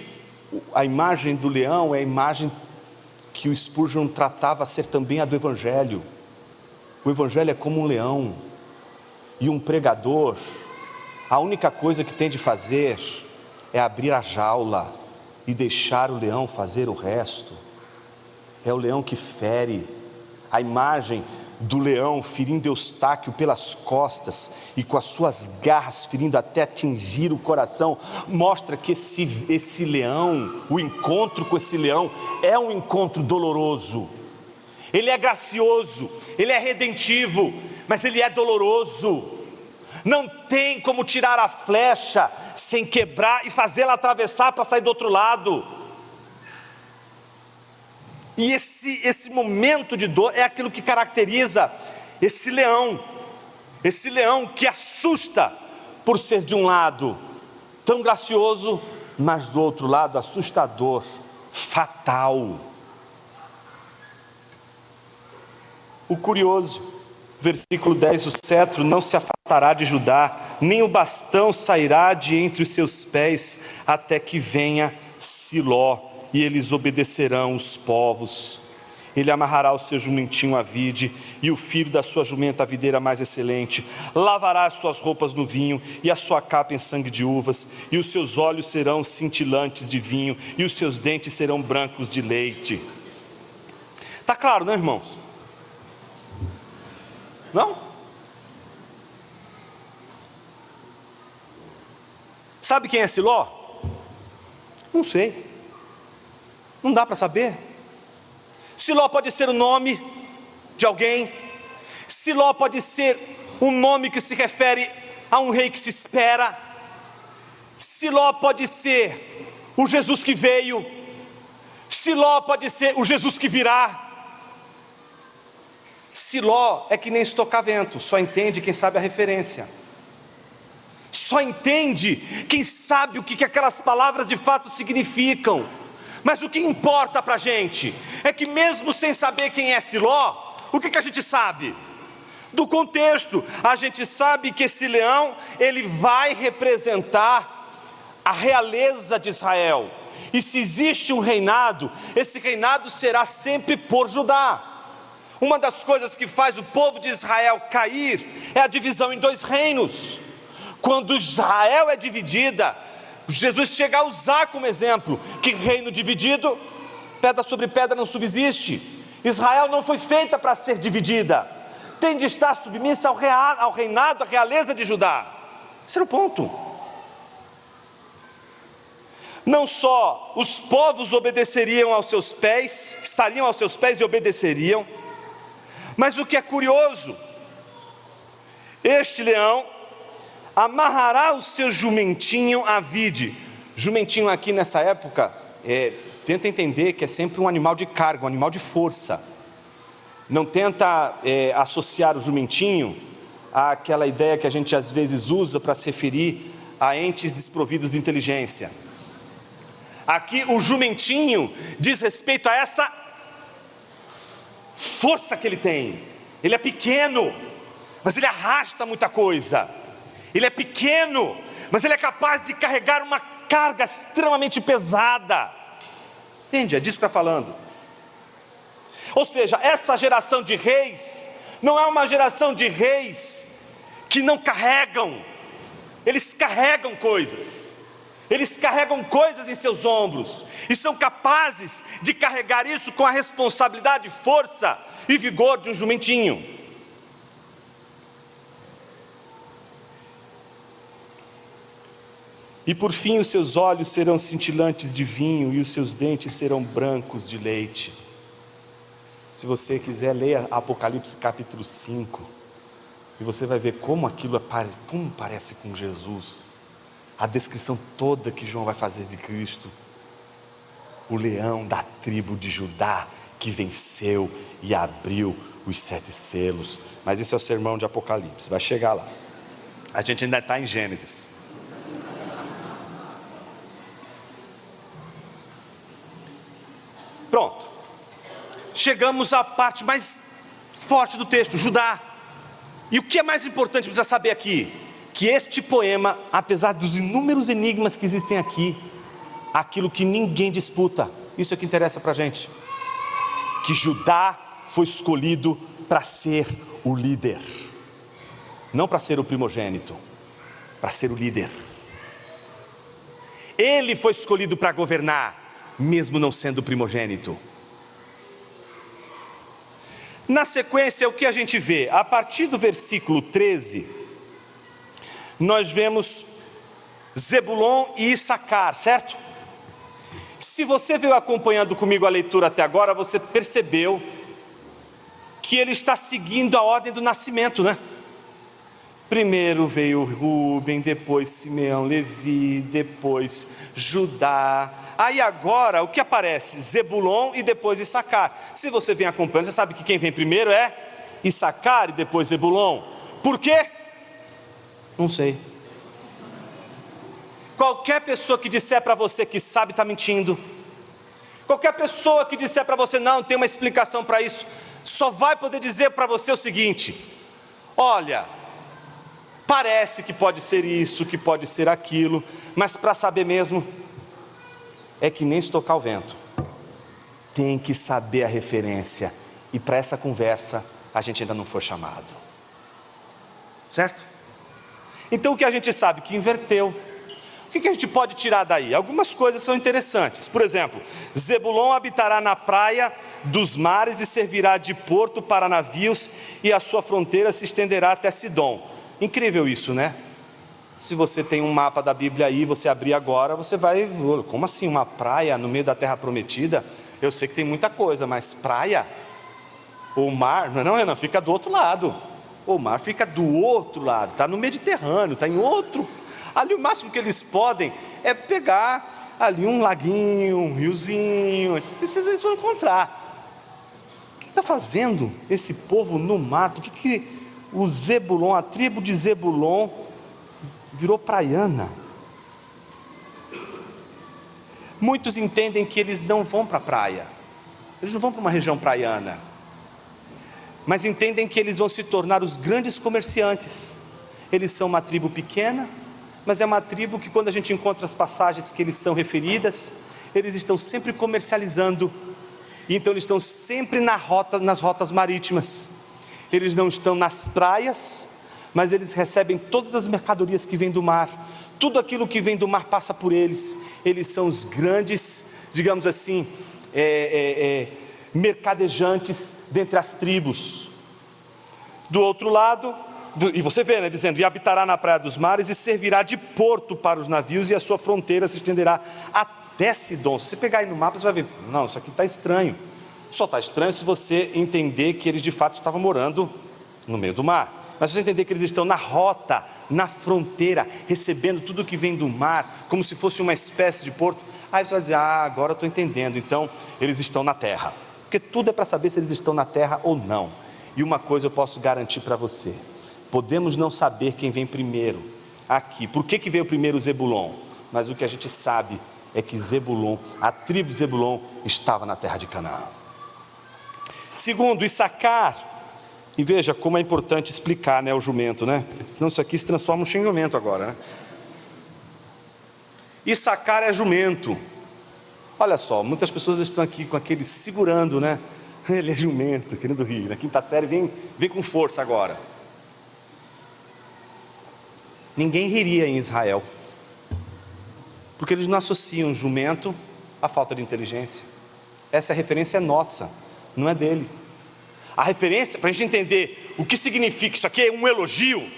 a imagem do leão é a imagem que o Spurgeon tratava ser também a do Evangelho. O Evangelho é como um leão. E um pregador, a única coisa que tem de fazer é abrir a jaula e deixar o leão fazer o resto. É o leão que fere. A imagem do leão ferindo Eustáquio pelas costas e com as suas garras ferindo até atingir o coração, mostra que esse leão, o encontro com esse leão é um encontro doloroso. Ele é gracioso, ele é redentivo, mas ele é doloroso. Não tem como tirar a flecha sem quebrar e fazê-la atravessar para sair do outro lado. E esse momento de dor é aquilo que caracteriza esse leão que assusta por ser de um lado tão gracioso, mas do outro lado assustador, fatal. O curioso, versículo 10, o cetro não se afastará de Judá, nem o bastão sairá de entre os seus pés, até que venha Siló, e eles obedecerão os povos. Ele amarrará o seu jumentinho à vide, e o filho da sua jumenta à videira mais excelente. Lavará as suas roupas no vinho, e a sua capa em sangue de uvas, e os seus olhos serão cintilantes de vinho, e os seus dentes serão brancos de leite. Está claro, não, irmãos? Não? Sabe quem é Siló? Não sei. Não dá para saber. Siló pode ser o nome de alguém. Siló pode ser um nome que se refere a um rei que se espera. Siló pode ser o Jesus que veio. Siló pode ser o Jesus que virá. Siló é que nem estocavento, só entende quem sabe a referência. Só entende quem sabe o que aquelas palavras de fato significam. Mas o que importa para a gente é que mesmo sem saber quem é Siló, o que a gente sabe? Do contexto, a gente sabe que esse leão, ele vai representar a realeza de Israel. E se existe um reinado, esse reinado será sempre por Judá. Uma das coisas que faz o povo de Israel cair é a divisão em dois reinos. Quando Israel é dividida, Jesus chega a usar como exemplo que reino dividido, pedra sobre pedra não subsiste. Israel não foi feita para ser dividida, tem de estar submissa ao reinado, à realeza de Judá. Esse era o ponto. Não só os povos obedeceriam aos seus pés, estariam aos seus pés e obedeceriam, mas o que é curioso, este leão amarrará o seu jumentinho à vide. Jumentinho aqui nessa época, tenta entender que é sempre um animal de carga, um animal de força. Não tenta associar o jumentinho àquela ideia que a gente às vezes usa para se referir a entes desprovidos de inteligência. Aqui o jumentinho diz respeito a essa força que ele tem. Ele é pequeno, mas ele arrasta muita coisa. Ele é pequeno, mas ele é capaz de carregar uma carga extremamente pesada. Entende? É disso que está falando. Ou seja, essa geração de reis não é uma geração de reis que não carregam. Eles carregam coisas. Eles carregam coisas em seus ombros e são capazes de carregar isso com a responsabilidade, força e vigor de um jumentinho. E por fim os seus olhos serão cintilantes de vinho e os seus dentes serão brancos de leite. Se você quiser, leia Apocalipse capítulo 5 e você vai ver como aquilo como parece com Jesus. A descrição toda que João vai fazer de Cristo. O leão da tribo de Judá que venceu e abriu os 7 selos. Mas isso é o sermão de Apocalipse, vai chegar lá. A gente ainda está em Gênesis. Pronto, chegamos à parte mais forte do texto, Judá. E o que é mais importante precisa saber aqui? Que este poema, apesar dos inúmeros enigmas que existem aqui, aquilo que ninguém disputa, isso é que interessa para a gente. Que Judá foi escolhido para ser o líder, não para ser o primogênito, para ser o líder. Ele foi escolhido para governar, mesmo não sendo primogênito. Na sequência, o que a gente vê? A partir do versículo 13, nós vemos Zebulon e Issacar, certo? Se você veio acompanhando comigo a leitura até agora, você percebeu que ele está seguindo a ordem do nascimento, né? Primeiro veio Rúben, depois Simeão, Levi, depois Judá. Aí agora, o que aparece? Zebulon e depois Issacar. Se você vem acompanhando, você sabe que quem vem primeiro é Issacar e depois Zebulon. Por quê? Não sei. Qualquer pessoa que disser para você que sabe, está mentindo. Qualquer pessoa que disser para você, não, tem uma explicação para isso, só vai poder dizer para você o seguinte: olha, parece que pode ser isso, que pode ser aquilo, mas para saber mesmo, é que nem se tocar o vento. Tem que saber a referência. E para essa conversa, a gente ainda não foi chamado. Certo? Então o que a gente sabe? Que inverteu. O que a gente pode tirar daí? Algumas coisas são interessantes. Por exemplo, Zebulon habitará na praia dos mares e servirá de porto para navios, e a sua fronteira se estenderá até Sidom. Incrível isso, né? Se você tem um mapa da Bíblia aí, você abrir agora, você vai... Como assim uma praia no meio da terra prometida? Eu sei que tem muita coisa, mas praia? O mar, não, Renan, fica do outro lado. O mar fica do outro lado, está no Mediterrâneo, está em outro... Ali o máximo que eles podem é pegar ali um laguinho, um riozinho, vocês vão encontrar. O que está fazendo esse povo no mato? O que o Zebulon, a tribo de Zebulon, virou praiana? Muitos entendem que eles não vão para a praia, eles não vão para uma região praiana, mas entendem que eles vão se tornar os grandes comerciantes. Eles são uma tribo pequena, mas é uma tribo que, quando a gente encontra as passagens que eles são referidas, eles estão sempre comercializando. E então eles estão sempre nas rotas marítimas. Eles não estão nas praias, mas eles recebem todas as mercadorias que vêm do mar. Tudo aquilo que vem do mar passa por eles. Eles são os grandes, digamos assim, mercadejantes dentre as tribos. Do outro lado, e você vê, né, dizendo: e habitará na praia dos mares e servirá de porto para os navios, e a sua fronteira se estenderá até Sidom. Se você pegar aí no mapa, você vai ver, não, isso aqui está estranho. Só está estranho se você entender que eles de fato estavam morando no meio do mar. Mas se você entender que eles estão na rota, na fronteira, recebendo tudo que vem do mar, como se fosse uma espécie de porto, aí você vai dizer: ah, agora eu estou entendendo, então eles estão na terra. Porque tudo é para saber se eles estão na terra ou não. E uma coisa eu posso garantir para você: podemos não saber quem vem primeiro aqui. Por que veio primeiro Zebulon? Mas o que a gente sabe é que Zebulon, a tribo de Zebulon, estava na terra de Canaã. Segundo, Issacar. E veja como é importante explicar, né, o jumento, né? Senão isso aqui se transforma em um jumento agora, né? Issacar é jumento. Olha só, muitas pessoas estão aqui com aquele segurando, né? Ele é jumento, querendo rir. Na quinta série vem com força agora. Ninguém riria em Israel, porque Porque eles não associam jumento à falta de inteligência. Essa referência é nossa, não é deles. A referência, para a gente entender o que significa isso aqui é um elogio,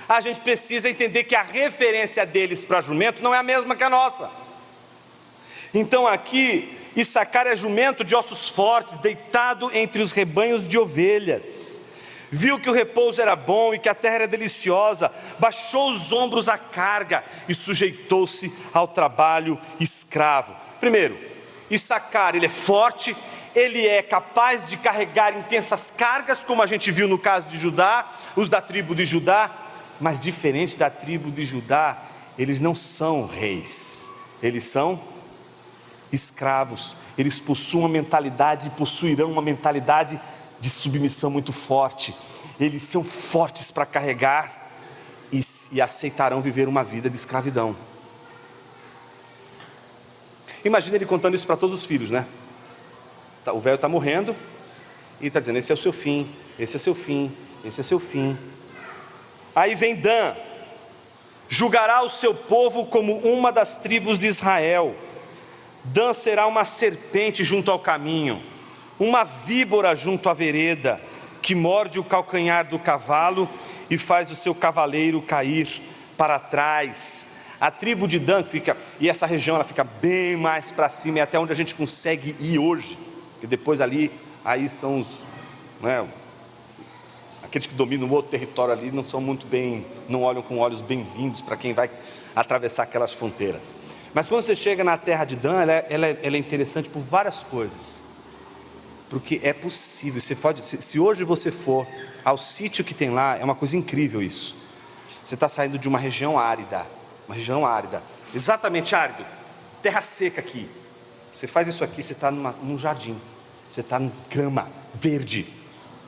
a gente precisa entender que a referência deles para jumento não é a mesma que a nossa. Então aqui, Issacar é jumento de ossos fortes, deitado entre os rebanhos de ovelhas. Viu que o repouso era bom e que a terra era deliciosa, baixou os ombros à carga e sujeitou-se ao trabalho escravo. Primeiro, Issacar, ele é forte, ele é capaz de carregar intensas cargas, como a gente viu no caso de Judá, os da tribo de Judá, mas diferente da tribo de Judá, eles não são reis, eles são escravos. Eles possuem uma mentalidade, possuirão uma mentalidade de submissão muito forte. Eles são fortes para carregar e aceitarão viver uma vida de escravidão. Imagina ele contando isso para todos os filhos, né? O velho está morrendo e está dizendo: esse é o seu fim, esse é seu fim, esse é seu fim. Aí vem Dan: julgará o seu povo como uma das tribos de Israel. Dan será uma serpente junto ao caminho, uma víbora junto à vereda, que morde o calcanhar do cavalo e faz o seu cavaleiro cair para trás. A tribo de Dan fica, e essa região ela fica bem mais para cima, é até onde a gente consegue ir hoje, e depois ali, aí são os, né, aqueles que dominam o outro território ali, não são muito bem, não olham com olhos bem-vindos para quem vai atravessar aquelas fronteiras. Mas quando você chega na terra de Dan, ela é interessante por várias coisas. Porque é possível, se hoje você for ao sítio que tem lá, é uma coisa incrível isso. Você está saindo de uma região árida, exatamente árido, terra seca aqui. Você faz isso aqui, você está num jardim, você está em grama, verde,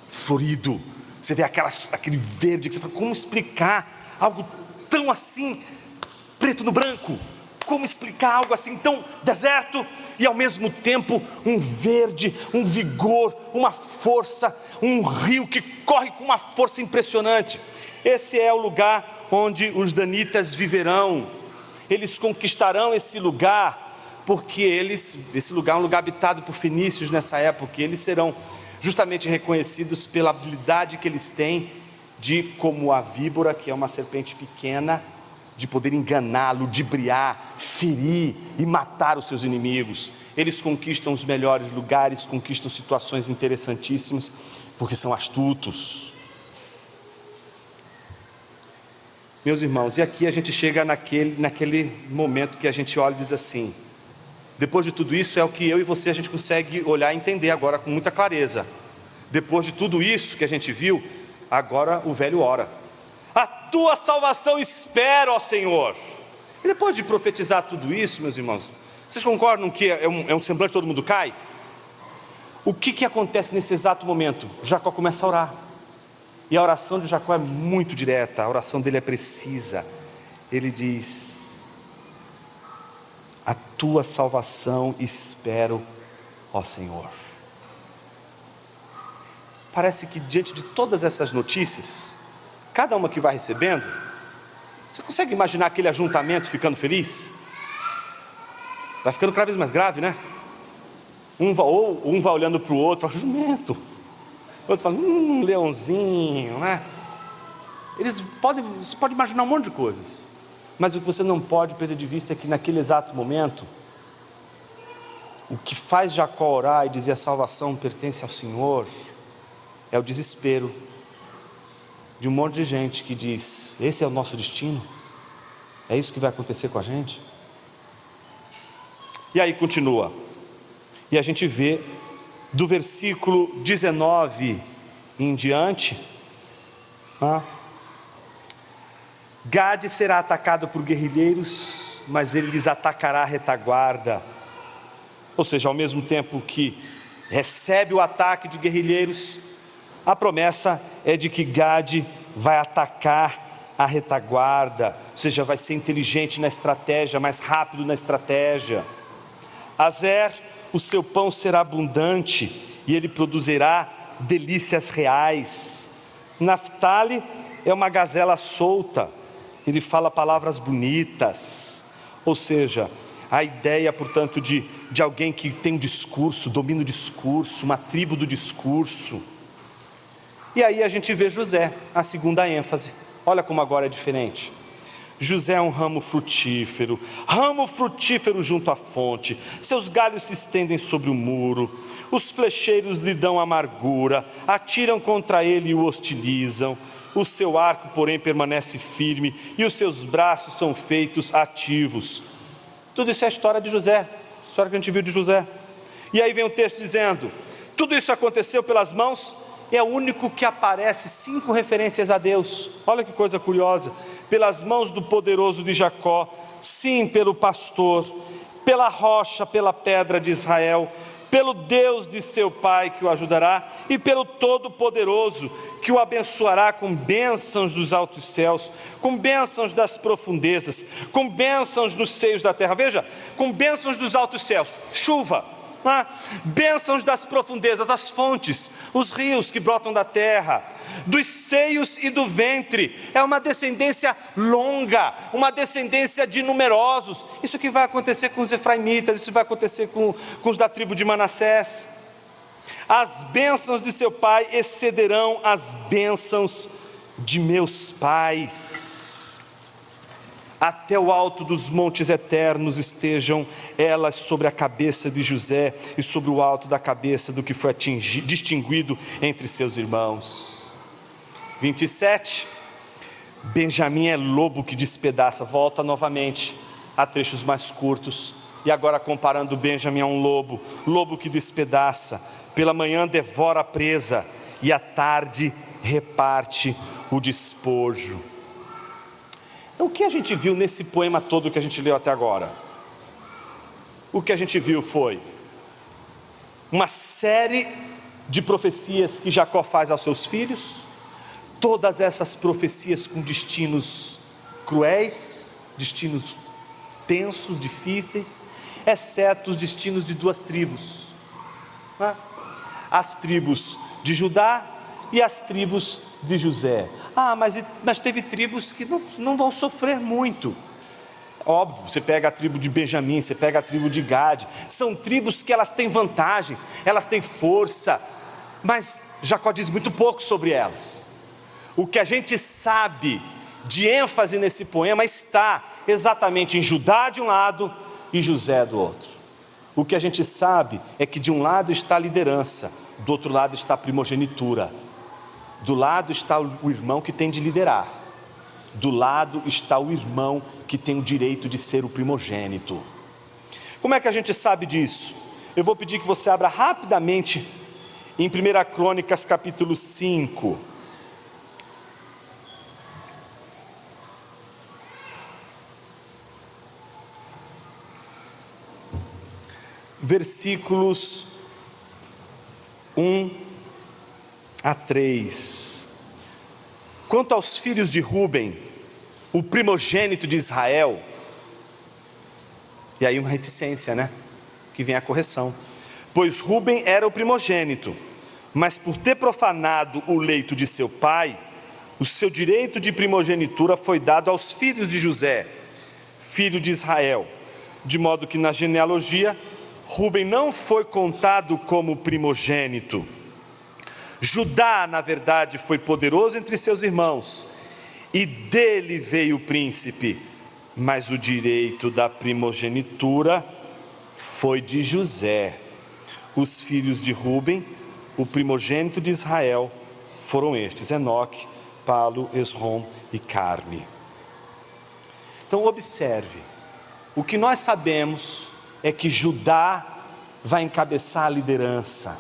florido. Você vê aquele verde que você fala: como explicar algo tão assim, preto no branco? Como explicar algo assim tão deserto e ao mesmo tempo um verde, um vigor, uma força, um rio que corre com uma força impressionante? Esse é o lugar onde os danitas viverão. Eles conquistarão esse lugar porque esse lugar é um lugar habitado por fenícios nessa época, e eles serão justamente reconhecidos pela habilidade que eles têm de, como a víbora, que é uma serpente pequena, de poder enganar, ludibriar, ferir e matar os seus inimigos. Eles conquistam os melhores lugares, conquistam situações interessantíssimas, porque são astutos. Meus irmãos, e aqui a gente chega naquele momento que a gente olha e diz assim: depois de tudo isso, é o que eu e você a gente consegue olhar e entender agora com muita clareza. Depois de tudo isso que a gente viu, agora o velho ora: a tua salvação espero, ó Senhor. E depois de profetizar tudo isso, meus irmãos, vocês concordam que é um semblante, todo mundo cai? O que acontece nesse exato momento? Jacó começa a orar, e a oração de Jacó é muito direta, a oração dele é precisa. Ele diz: a tua salvação espero, ó Senhor. Parece que diante de todas essas notícias, cada uma que vai recebendo, você consegue imaginar aquele ajuntamento ficando feliz? Vai ficando cada vez mais grave, né? Um vai olhando para o outro, fala: jumento. O outro fala: leãozinho, né? Você pode imaginar um monte de coisas, mas o que você não pode perder de vista é que naquele exato momento, o que faz Jacó orar e dizer: a salvação pertence ao Senhor, é o desespero de um monte de gente que diz: esse é o nosso destino? É isso que vai acontecer com a gente? E aí continua, e a gente vê do versículo 19 em diante, Gade será atacado por guerrilheiros, mas ele lhes atacará a retaguarda. Ou seja, ao mesmo tempo que recebe o ataque de guerrilheiros, a promessa é de que Gade vai atacar a retaguarda, ou seja, vai ser inteligente na estratégia, mais rápido na estratégia. Azer, o seu pão será abundante e ele produzirá delícias reais. Naftali é uma gazela solta, ele fala palavras bonitas. Ou seja, a ideia, portanto, de alguém que tem um discurso, domina o discurso, uma tribo do discurso. E aí a gente vê José, a segunda ênfase. Olha como agora é diferente. José é um ramo frutífero junto à fonte. Seus galhos se estendem sobre o muro. Os flecheiros lhe dão amargura, atiram contra ele e o hostilizam. O seu arco, porém, permanece firme, e os seus braços são feitos ativos. Tudo isso é a história de José, a história que a gente viu de José. E aí vem o texto dizendo, tudo isso aconteceu pelas mãos, é o único que aparece 5 referências a Deus. Olha que coisa curiosa. Pelas mãos do poderoso de Jacó, sim, pelo pastor, pela rocha, pela pedra de Israel, pelo Deus de seu pai que o ajudará, e pelo Todo-Poderoso que o abençoará com bênçãos dos altos céus, com bênçãos das profundezas, com bênçãos dos seios da terra. Veja, com bênçãos dos altos céus, chuva, bênçãos das profundezas, as fontes, os rios que brotam da terra, dos seios e do ventre. É uma descendência longa, uma descendência de numerosos. Isso que vai acontecer com os efraimitas, isso vai acontecer com os da tribo de Manassés. As bênçãos de seu pai excederão as bênçãos de meus pais. Até o alto dos montes eternos estejam elas sobre a cabeça de José e sobre o alto da cabeça do que foi distinguido entre seus irmãos. 27. Benjamim é lobo que despedaça. Volta novamente a trechos mais curtos. E agora comparando Benjamim a um lobo. Lobo que despedaça. Pela manhã devora a presa e à tarde reparte o despojo. Então, o que a gente viu nesse poema todo que a gente leu até agora? O que a gente viu foi uma série de profecias que Jacó faz aos seus filhos, todas essas profecias com destinos cruéis, destinos tensos, difíceis, exceto os destinos de 2 tribos, as tribos de Judá e as tribos de José. Mas teve tribos que não vão sofrer muito. Óbvio, você pega a tribo de Benjamim, você pega a tribo de Gade, são tribos que elas têm vantagens, elas têm força, mas Jacó diz muito pouco sobre elas. O que a gente sabe de ênfase nesse poema está exatamente em Judá de um lado e José do outro. O que a gente sabe é que de um lado está a liderança, do outro lado está a primogenitura. Do lado está o irmão que tem de liderar. Do lado está o irmão que tem o direito de ser o primogênito. Como é que a gente sabe disso? Eu vou pedir que você abra rapidamente em 1 Crônicas capítulo 5. Versículos 1 a 3. Quanto aos filhos de Rúben, o primogênito de Israel, e aí uma reticência, né? Que vem a correção. Pois Rúben era o primogênito, mas por ter profanado o leito de seu pai, o seu direito de primogenitura foi dado aos filhos de José, filho de Israel, de modo que na genealogia, Rúben não foi contado como primogênito. Judá, na verdade, foi poderoso entre seus irmãos, e dele veio o príncipe, mas o direito da primogenitura foi de José. Os filhos de Rúben, o primogênito de Israel, foram estes: Enoque, Palo, Esrom e Carme. Então observe, o que nós sabemos é que Judá vai encabeçar a liderança,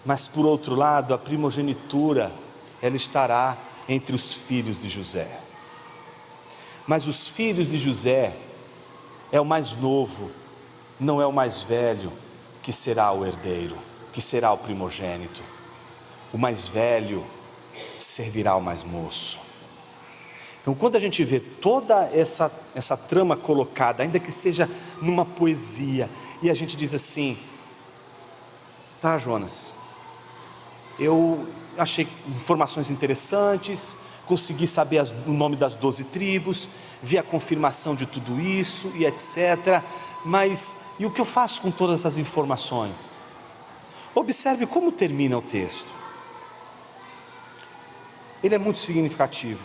mas por outro lado, a primogenitura, ela estará entre os filhos de José. Mas os filhos de José é o mais novo, não é o mais velho que será o herdeiro, que será o primogênito. O mais velho servirá ao mais moço. Então, quando a gente vê toda essa trama colocada, ainda que seja numa poesia, e a gente diz assim: tá, Jonas, eu achei informações interessantes, consegui saber o nome das 12 tribos, vi a confirmação de tudo isso e etc. Mas, e o que eu faço com todas essas informações? Observe como termina o texto. Ele é muito significativo.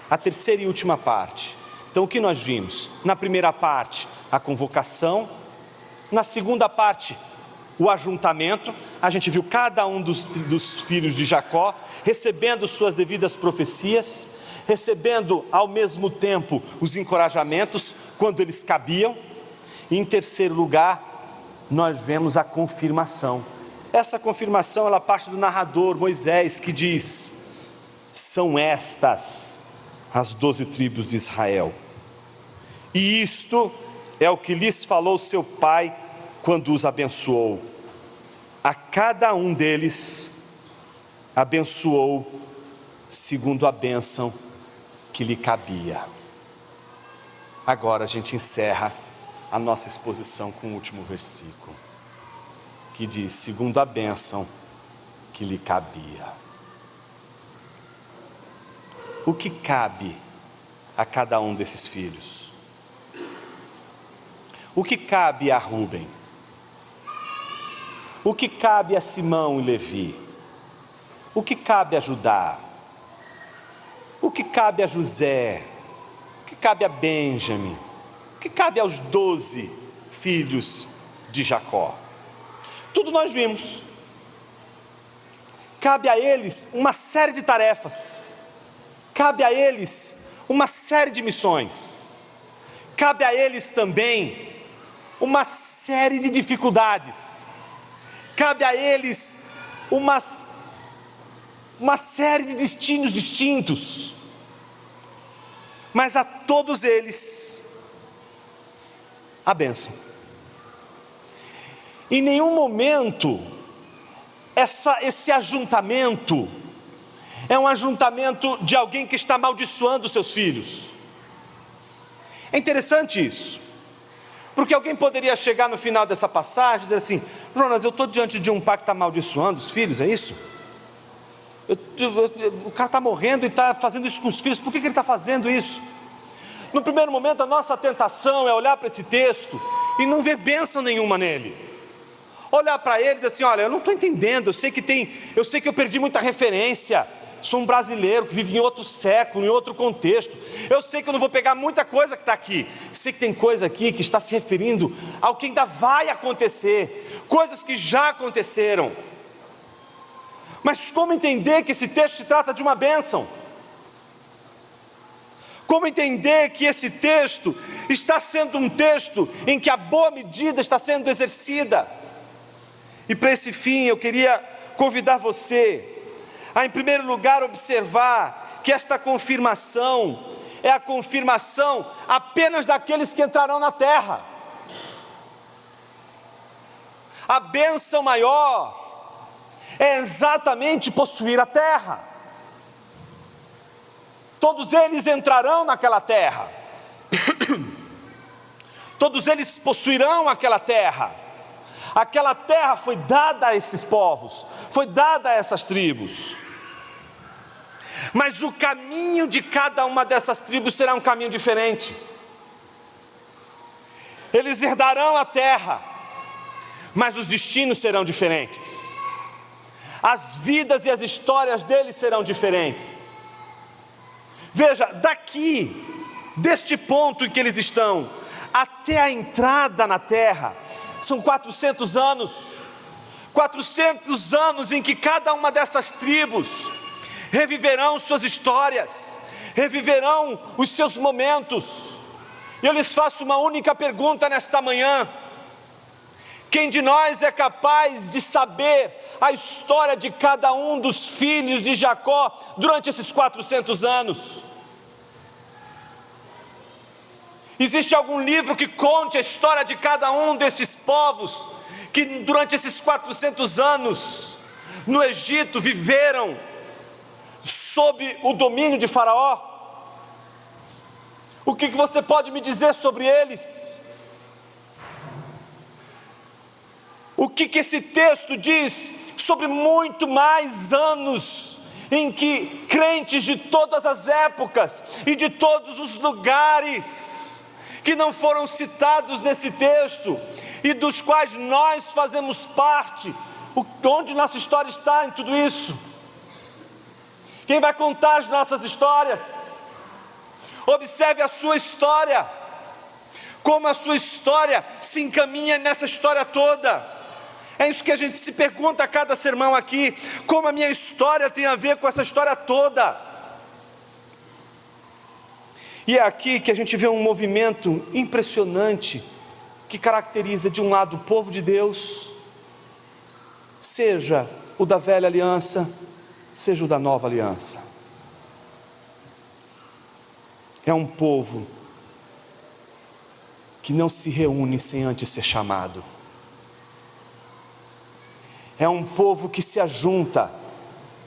A terceira e última parte. Então o que nós vimos? Na primeira parte, a convocação. Na segunda parte, o ajuntamento. A gente viu cada um dos filhos de Jacó recebendo suas devidas profecias, recebendo ao mesmo tempo os encorajamentos quando eles cabiam. E em terceiro lugar, nós vemos a confirmação. Essa confirmação, ela parte do narrador Moisés, que diz: são estas as 12 tribos de Israel, e isto é o que lhes falou seu pai quando os abençoou. A cada um deles abençoou segundo a bênção que lhe cabia. Agora a gente encerra a nossa exposição com o último versículo, que diz: segundo a bênção que lhe cabia. O que cabe a cada um desses filhos? O que cabe a Rúben? O que cabe a Simão e Levi? O que cabe a Judá? O que cabe a José? O que cabe a Benjamim? O que cabe aos 12 filhos de Jacó? Tudo nós vimos. Cabe a eles uma série de tarefas. Cabe a eles uma série de missões. Cabe a eles também uma série de dificuldades. Cabe a eles uma série de destinos distintos. Mas a todos eles, a bênção. Em nenhum momento, esse ajuntamento é um ajuntamento de alguém que está amaldiçoando os seus filhos. É interessante isso, porque alguém poderia chegar no final dessa passagem e dizer assim: Jonas, eu estou diante de um pai que está amaldiçoando os filhos, é isso? O cara está morrendo e está fazendo isso com os filhos, por que ele está fazendo isso? No primeiro momento, a nossa tentação é olhar para esse texto e não ver bênção nenhuma nele. Olhar para ele e dizer assim: olha, eu não estou entendendo, eu sei que eu perdi muita referência. Sou um brasileiro que vive em outro século, em outro contexto. Eu sei que eu não vou pegar muita coisa que está aqui. Sei que tem coisa aqui que está se referindo ao que ainda vai acontecer, coisas que já aconteceram. Mas como entender que esse texto se trata de uma bênção? Como entender que esse texto está sendo um texto em que a boa medida está sendo exercida? E para esse fim eu queria convidar você a, em primeiro lugar, observar que esta confirmação é a confirmação apenas daqueles que entrarão na terra. A bênção maior é exatamente possuir a terra. Todos eles entrarão naquela terra. Todos eles possuirão aquela terra. Aquela terra foi dada a esses povos, foi dada a essas tribos. Mas o caminho de cada uma dessas tribos será um caminho diferente. Eles herdarão a terra, mas os destinos serão diferentes. As vidas e as histórias deles serão diferentes. Veja, daqui, deste ponto em que eles estão, até a entrada na terra, são 400 anos. 400 anos em que cada uma dessas tribos reviverão suas histórias, reviverão os seus momentos. E eu lhes faço uma única pergunta nesta manhã: quem de nós é capaz de saber a história de cada um dos filhos de Jacó durante esses 400 anos? Existe algum livro que conte a história de cada um destes povos que durante esses 400 anos no Egito viveram sob o domínio de Faraó? O que você pode me dizer sobre eles? O que esse texto diz sobre muito mais anos em que crentes de todas as épocas e de todos os lugares, que não foram citados nesse texto, e dos quais nós fazemos parte, onde nossa história está em tudo isso? Quem vai contar as nossas histórias? Observe a sua história, como a sua história se encaminha nessa história toda. É isso que a gente se pergunta a cada sermão aqui, como a minha história tem a ver com essa história toda. E é aqui que a gente vê um movimento impressionante, que caracteriza de um lado o povo de Deus, seja o da velha aliança, seja o da nova aliança. É um povo que não se reúne sem antes ser chamado. É um povo que se ajunta,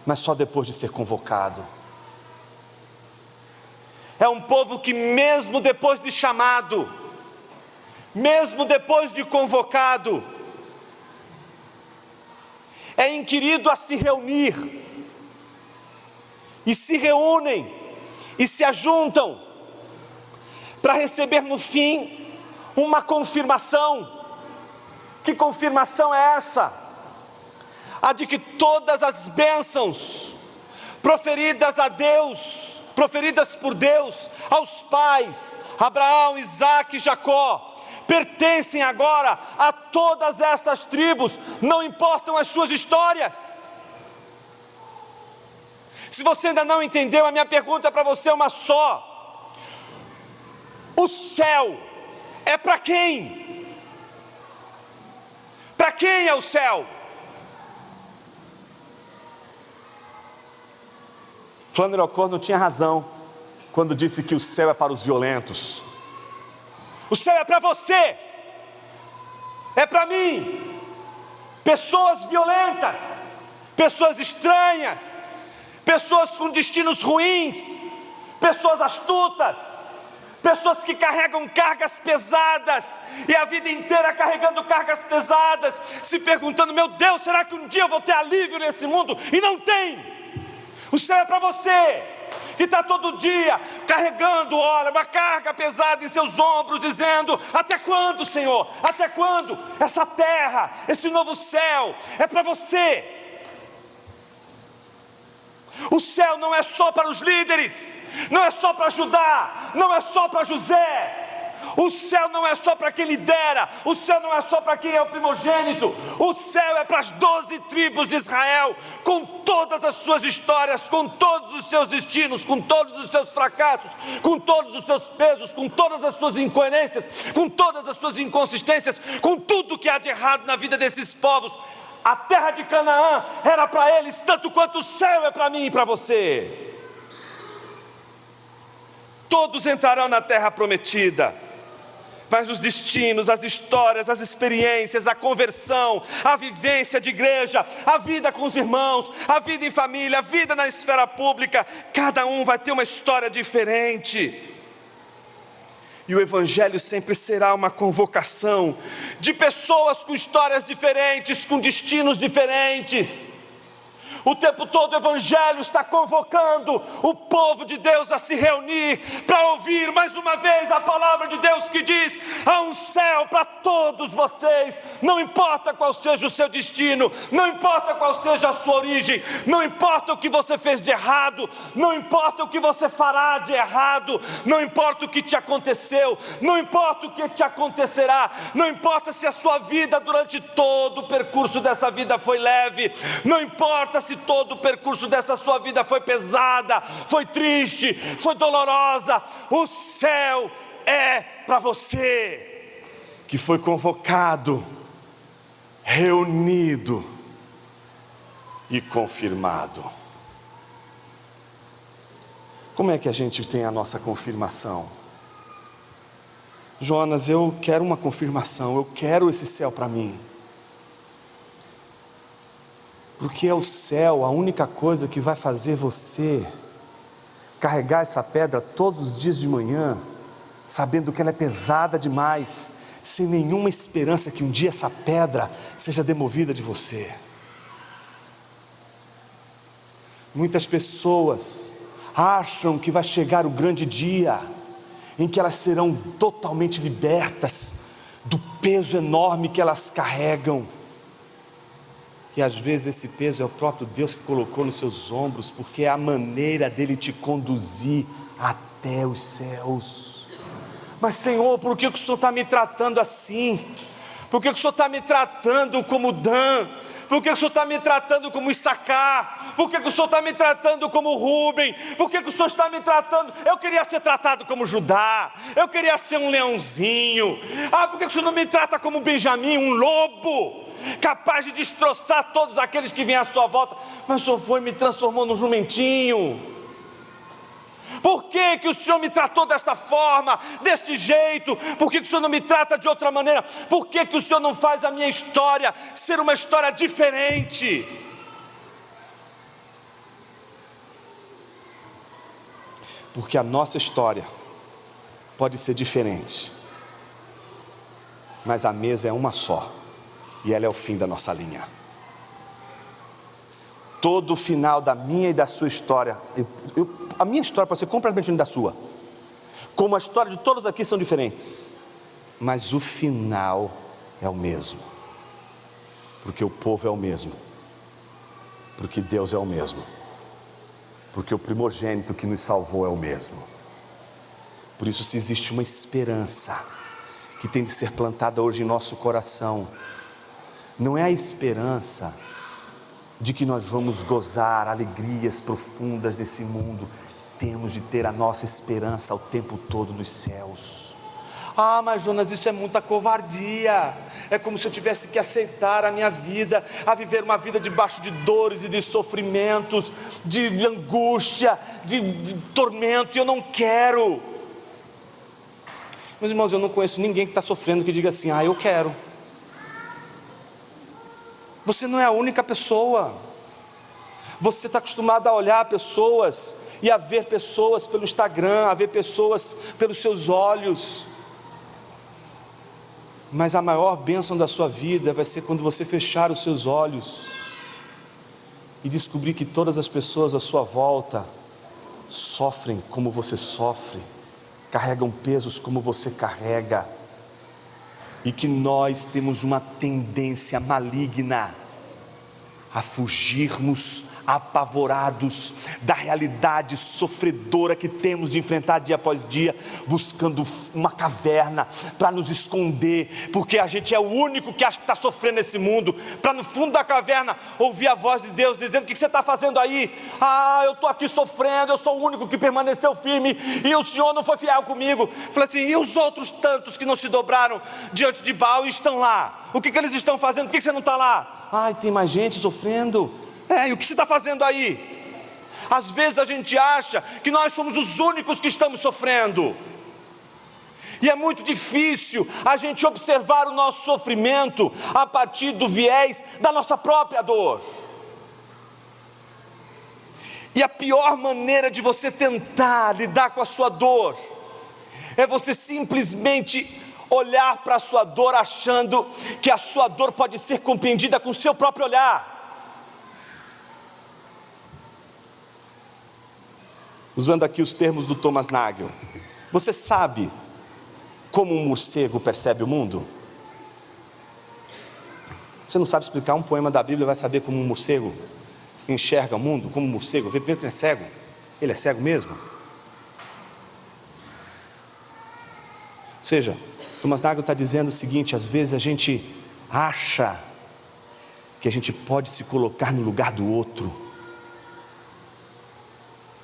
mas só depois de ser convocado. É um povo que mesmo depois de chamado, mesmo depois de convocado, é inquirido a se reunir, e se reúnem, e se ajuntam, para receber no fim, uma confirmação. Que confirmação é essa? A de que todas as bênçãos proferidas a Deus, proferidas por Deus aos pais, Abraão, Isaque e Jacó, pertencem agora a todas essas tribos, não importam as suas histórias. Se você ainda não entendeu, a minha pergunta para você é uma só: o céu é para quem? Para quem é o céu? Flannery O'Connor tinha razão quando disse que o céu é para os violentos. O céu é para você, é para mim. Pessoas violentas, pessoas estranhas, pessoas com destinos ruins, pessoas astutas, pessoas que carregam cargas pesadas, e a vida inteira carregando cargas pesadas, se perguntando: meu Deus, será que um dia eu vou ter alívio nesse mundo? E não tem. O céu é para você, que está todo dia carregando, olha, uma carga pesada em seus ombros, dizendo: até quando, Senhor? Até quando? Essa terra, esse novo céu, é para você. O céu não é só para os líderes, não é só para Judá, não é só para José. O céu não é só para quem lidera, o céu não é só para quem é o primogênito. O céu é para as 12 tribos de Israel, com todas as suas histórias, com todos os seus destinos, com todos os seus fracassos, com todos os seus pesos, com todas as suas incoerências, com todas as suas inconsistências, com tudo que há de errado na vida desses povos. A terra de Canaã era para eles tanto quanto o céu é para mim e para você. Todos entrarão na terra prometida, mas os destinos, as histórias, as experiências, a conversão, a vivência de igreja, a vida com os irmãos, a vida em família, a vida na esfera pública, cada um vai ter uma história diferente. E o Evangelho sempre será uma convocação de pessoas com histórias diferentes, com destinos diferentes. O tempo todo o Evangelho está convocando o povo de Deus a se reunir para ouvir mais uma vez a palavra de Deus, que diz: há um céu para todos vocês, não importa qual seja o seu destino, não importa qual seja a sua origem, não importa o que você fez de errado, não importa o que você fará de errado, não importa o que te aconteceu, não importa o que te acontecerá, não importa se a sua vida durante todo o percurso dessa vida foi leve, não importa se todo o percurso dessa sua vida foi pesada, foi triste, foi dolorosa, o céu é para você, que foi convocado, reunido e confirmado. Como é que a gente tem a nossa confirmação? Jonas, eu quero uma confirmação, eu quero esse céu para mim. Porque é o céu a única coisa que vai fazer você carregar essa pedra todos os dias de manhã, sabendo que ela é pesada demais, sem nenhuma esperança que um dia essa pedra seja demovida de você. Muitas pessoas acham que vai chegar o grande dia em que elas serão totalmente libertas do peso enorme que elas carregam. E às vezes esse peso é o próprio Deus que colocou nos seus ombros, porque é a maneira dele te conduzir até os céus. Mas Senhor, por que o Senhor está me tratando assim? Por que o Senhor está me tratando como Dan? Por que o Senhor está me tratando como Issacar? Por que o Senhor está me tratando como Rubem? Por que o Senhor está me tratando? Eu queria ser tratado como Judá. Eu queria ser um leãozinho. Por que o Senhor não me trata como Benjamim, um lobo, capaz de destroçar todos aqueles que vêm à sua volta? Mas o Senhor foi e me transformou num jumentinho. Por que o Senhor me tratou desta forma, deste jeito? Por que o Senhor não me trata de outra maneira? Por que o Senhor não faz a minha história ser uma história diferente? Porque a nossa história pode ser diferente, mas a mesa é uma só, e ela é o fim da nossa linha. Todo o final da minha e da sua história, a minha história pode ser completamente diferente da sua, como a história de todos aqui são diferentes, mas o final é o mesmo, porque o povo é o mesmo, porque Deus é o mesmo, porque o primogênito que nos salvou é o mesmo. Por isso, se existe uma esperança que tem de ser plantada hoje em nosso coração, não é a esperança de que nós vamos gozar alegrias profundas desse mundo. Temos de ter a nossa esperança o tempo todo nos céus. Mas Jonas, isso é muita covardia. É como se eu tivesse que aceitar a minha vida, a viver uma vida debaixo de dores e de sofrimentos, de angústia, de tormento, e eu não quero. Meus irmãos, eu não conheço ninguém que está sofrendo que diga assim: eu quero. Você não é a única pessoa. Você está acostumado a olhar pessoas e a ver pessoas pelo Instagram, a ver pessoas pelos seus olhos. Mas a maior bênção da sua vida vai ser quando você fechar os seus olhos e descobrir que todas as pessoas à sua volta sofrem como você sofre, carregam pesos como você carrega, e que nós temos uma tendência maligna a fugirmos apavorados da realidade sofredora que temos de enfrentar dia após dia, buscando uma caverna para nos esconder, porque a gente é o único que acha que está sofrendo nesse mundo, para no fundo da caverna ouvir a voz de Deus dizendo: o que você está fazendo aí? Eu estou aqui sofrendo, eu sou o único que permaneceu firme, e o Senhor não foi fiel comigo. Falei assim: e os outros tantos que não se dobraram diante de Baal e estão lá? O que eles estão fazendo? Por que você não está lá? Tem mais gente sofrendo. E o que você está fazendo aí? Às vezes a gente acha que nós somos os únicos que estamos sofrendo, e é muito difícil a gente observar o nosso sofrimento a partir do viés da nossa própria dor. E a pior maneira de você tentar lidar com a sua dor é você simplesmente olhar para a sua dor achando que a sua dor pode ser compreendida com o seu próprio olhar. Usando aqui os termos do Thomas Nagel, você sabe como um morcego percebe o mundo? Você não sabe explicar um poema da Bíblia, vai saber como um morcego enxerga o mundo? Como um morcego vê? Primeiro que ele é cego. Ele é cego mesmo? Ou seja, Thomas Nagel está dizendo o seguinte: às vezes a gente acha que a gente pode se colocar no lugar do outro,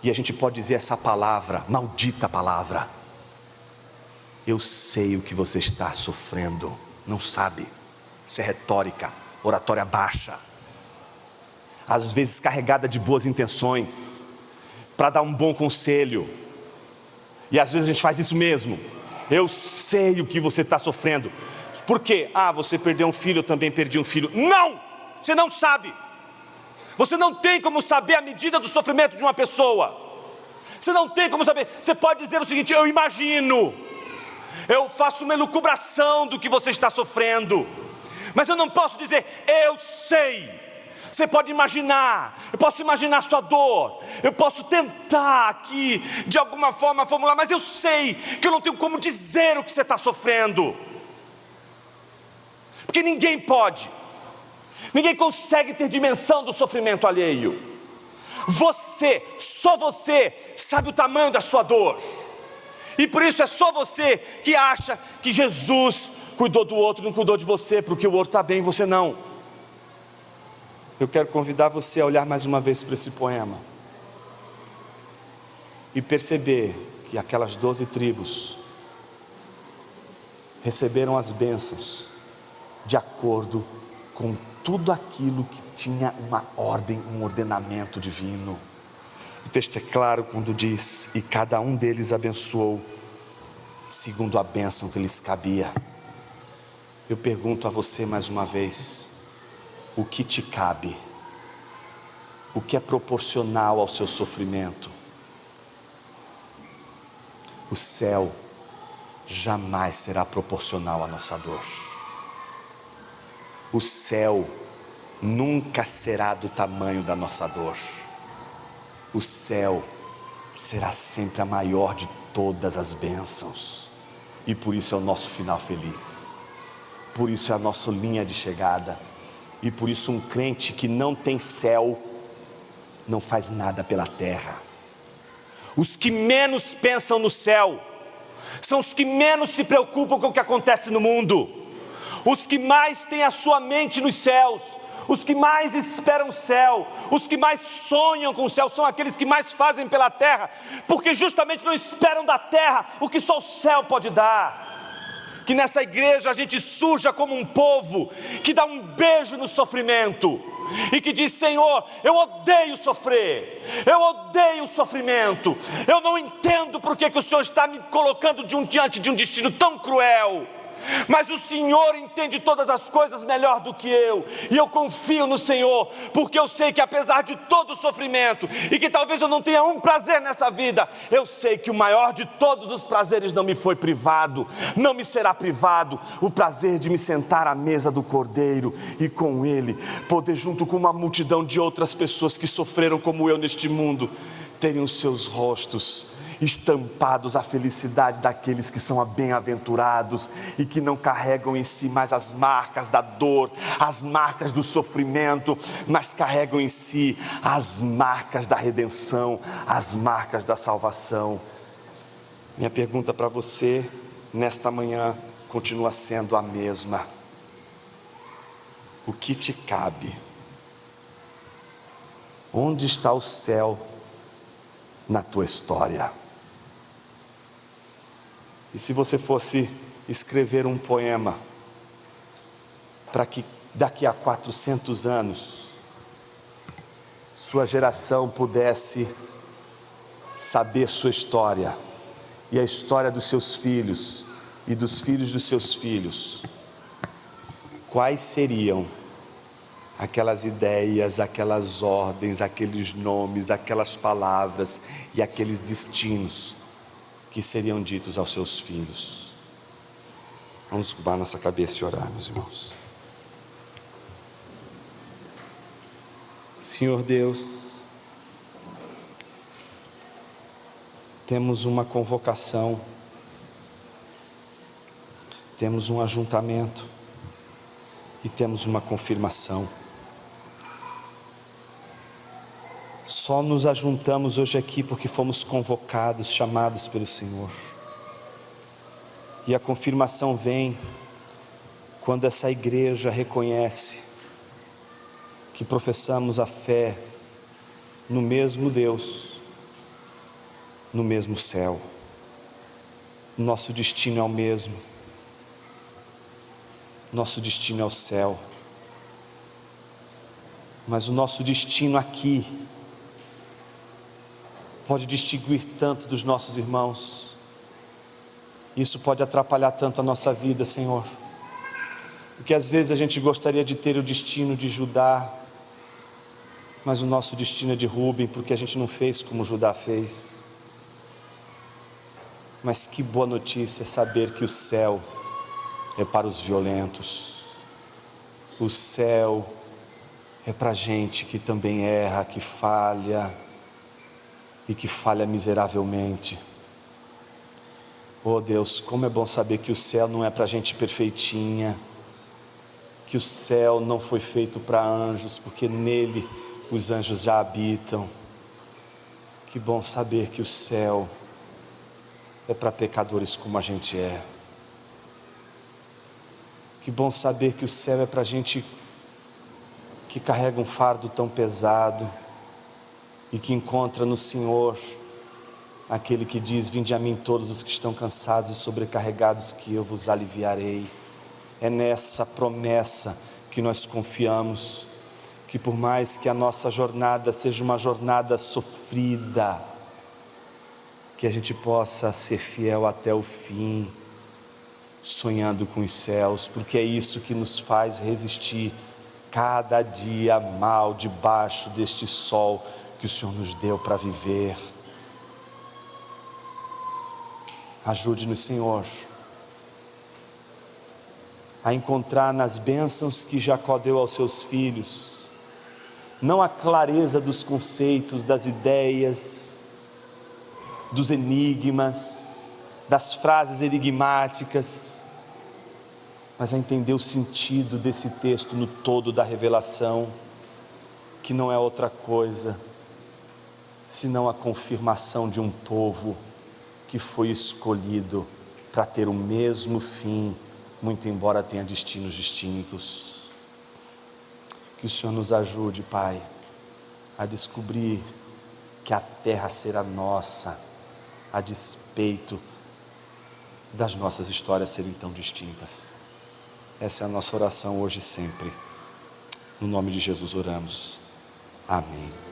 e a gente pode dizer essa palavra, maldita palavra: eu sei o que você está sofrendo. Não sabe. Isso é retórica, oratória baixa, às vezes carregada de boas intenções, para dar um bom conselho. E às vezes a gente faz isso mesmo. Eu sei o que você está sofrendo. Por quê? Você perdeu um filho, eu também perdi um filho. Não! Você não sabe. Você não tem como saber a medida do sofrimento de uma pessoa. Você não tem como saber. Você pode dizer o seguinte: eu imagino, eu faço uma elucubração do que você está sofrendo, mas eu não posso dizer eu sei. Você pode imaginar, eu posso imaginar a sua dor, eu posso tentar aqui, de alguma forma, formular, mas eu sei que eu não tenho como dizer o que você está sofrendo, porque ninguém pode, ninguém consegue ter dimensão do sofrimento alheio. Você, só você, sabe o tamanho da sua dor, e por isso é só você que acha que Jesus cuidou do outro, não cuidou de você, porque o outro está bem e você não. Eu quero convidar você a olhar mais uma vez para esse poema e perceber que aquelas 12 tribos receberam as bênçãos de acordo com tudo aquilo que tinha uma ordem, um ordenamento divino. O texto é claro quando diz: e cada um deles abençoou segundo a bênção que lhes cabia. Eu pergunto a você mais uma vez: o que te cabe? O que é proporcional ao seu sofrimento? O céu jamais será proporcional à nossa dor. O céu nunca será do tamanho da nossa dor. O céu será sempre a maior de todas as bênçãos, e por isso é o nosso final feliz, por isso é a nossa linha de chegada. E por isso um crente que não tem céu não faz nada pela terra. Os que menos pensam no céu são os que menos se preocupam com o que acontece no mundo. Os que mais têm a sua mente nos céus, os que mais esperam o céu, os que mais sonham com o céu, são aqueles que mais fazem pela terra, porque justamente não esperam da terra o que só o céu pode dar. Que nessa igreja a gente surja como um povo que dá um beijo no sofrimento e que diz: Senhor, eu odeio sofrer, eu odeio o sofrimento, eu não entendo porque que o Senhor está me colocando diante de um destino tão cruel, mas o Senhor entende todas as coisas melhor do que eu, e eu confio no Senhor, porque eu sei que apesar de todo o sofrimento, e que talvez eu não tenha um prazer nessa vida, eu sei que o maior de todos os prazeres não me foi privado, não me será privado, o prazer de me sentar à mesa do Cordeiro, e com Ele, poder junto com uma multidão de outras pessoas que sofreram como eu neste mundo, terem os seus rostos estampados a felicidade daqueles que são bem-aventurados e que não carregam em si mais as marcas da dor, as marcas do sofrimento, mas carregam em si as marcas da redenção, as marcas da salvação. Minha pergunta para você nesta manhã continua sendo a mesma: o que te cabe? Onde está o céu na tua história? E se você fosse escrever um poema para que daqui a 400 anos sua geração pudesse saber sua história e a história dos seus filhos e dos filhos dos seus filhos, quais seriam aquelas ideias, aquelas ordens, aqueles nomes, aquelas palavras e aqueles destinos que seriam ditos aos seus filhos? Vamos curvar nossa cabeça e orar, meus irmãos. Senhor Deus, temos uma convocação, temos um ajuntamento e temos uma confirmação. Só nos ajuntamos hoje aqui porque fomos convocados, chamados pelo Senhor. E a confirmação vem quando essa igreja reconhece que professamos a fé no mesmo Deus, no mesmo céu. Nosso destino é o mesmo. Nosso destino é o céu. Mas o nosso destino aqui pode distinguir tanto dos nossos irmãos. Isso pode atrapalhar tanto a nossa vida, Senhor. Porque às vezes a gente gostaria de ter o destino de Judá, mas o nosso destino é de Rúben, porque a gente não fez como Judá fez. Mas que boa notícia saber que o céu é para os violentos. O céu é para gente que também erra, que falha, e que falha miseravelmente. Oh Deus, como é bom saber que o céu não é para gente perfeitinha, que o céu não foi feito para anjos, porque nele os anjos já habitam. Que bom saber que o céu é para pecadores como a gente é. Que bom saber que o céu é para gente que carrega um fardo tão pesado e que encontra no Senhor aquele que diz: vinde a mim todos os que estão cansados e sobrecarregados, que eu vos aliviarei. É nessa promessa que nós confiamos, que por mais que a nossa jornada seja uma jornada sofrida, que a gente possa ser fiel até o fim, sonhando com os céus, porque é isso que nos faz resistir cada dia mal debaixo deste sol que o Senhor nos deu para viver. Ajude-nos, Senhor, a encontrar nas bênçãos que Jacó deu aos seus filhos, não a clareza dos conceitos, das ideias, dos enigmas, das frases enigmáticas, mas a entender o sentido desse texto no todo da revelação, que não é outra coisa senão a confirmação de um povo que foi escolhido para ter o mesmo fim, muito embora tenha destinos distintos. Que o Senhor nos ajude, Pai, a descobrir que a terra será nossa, a despeito das nossas histórias serem tão distintas. Essa é a nossa oração hoje e sempre. No nome de Jesus oramos. Amém.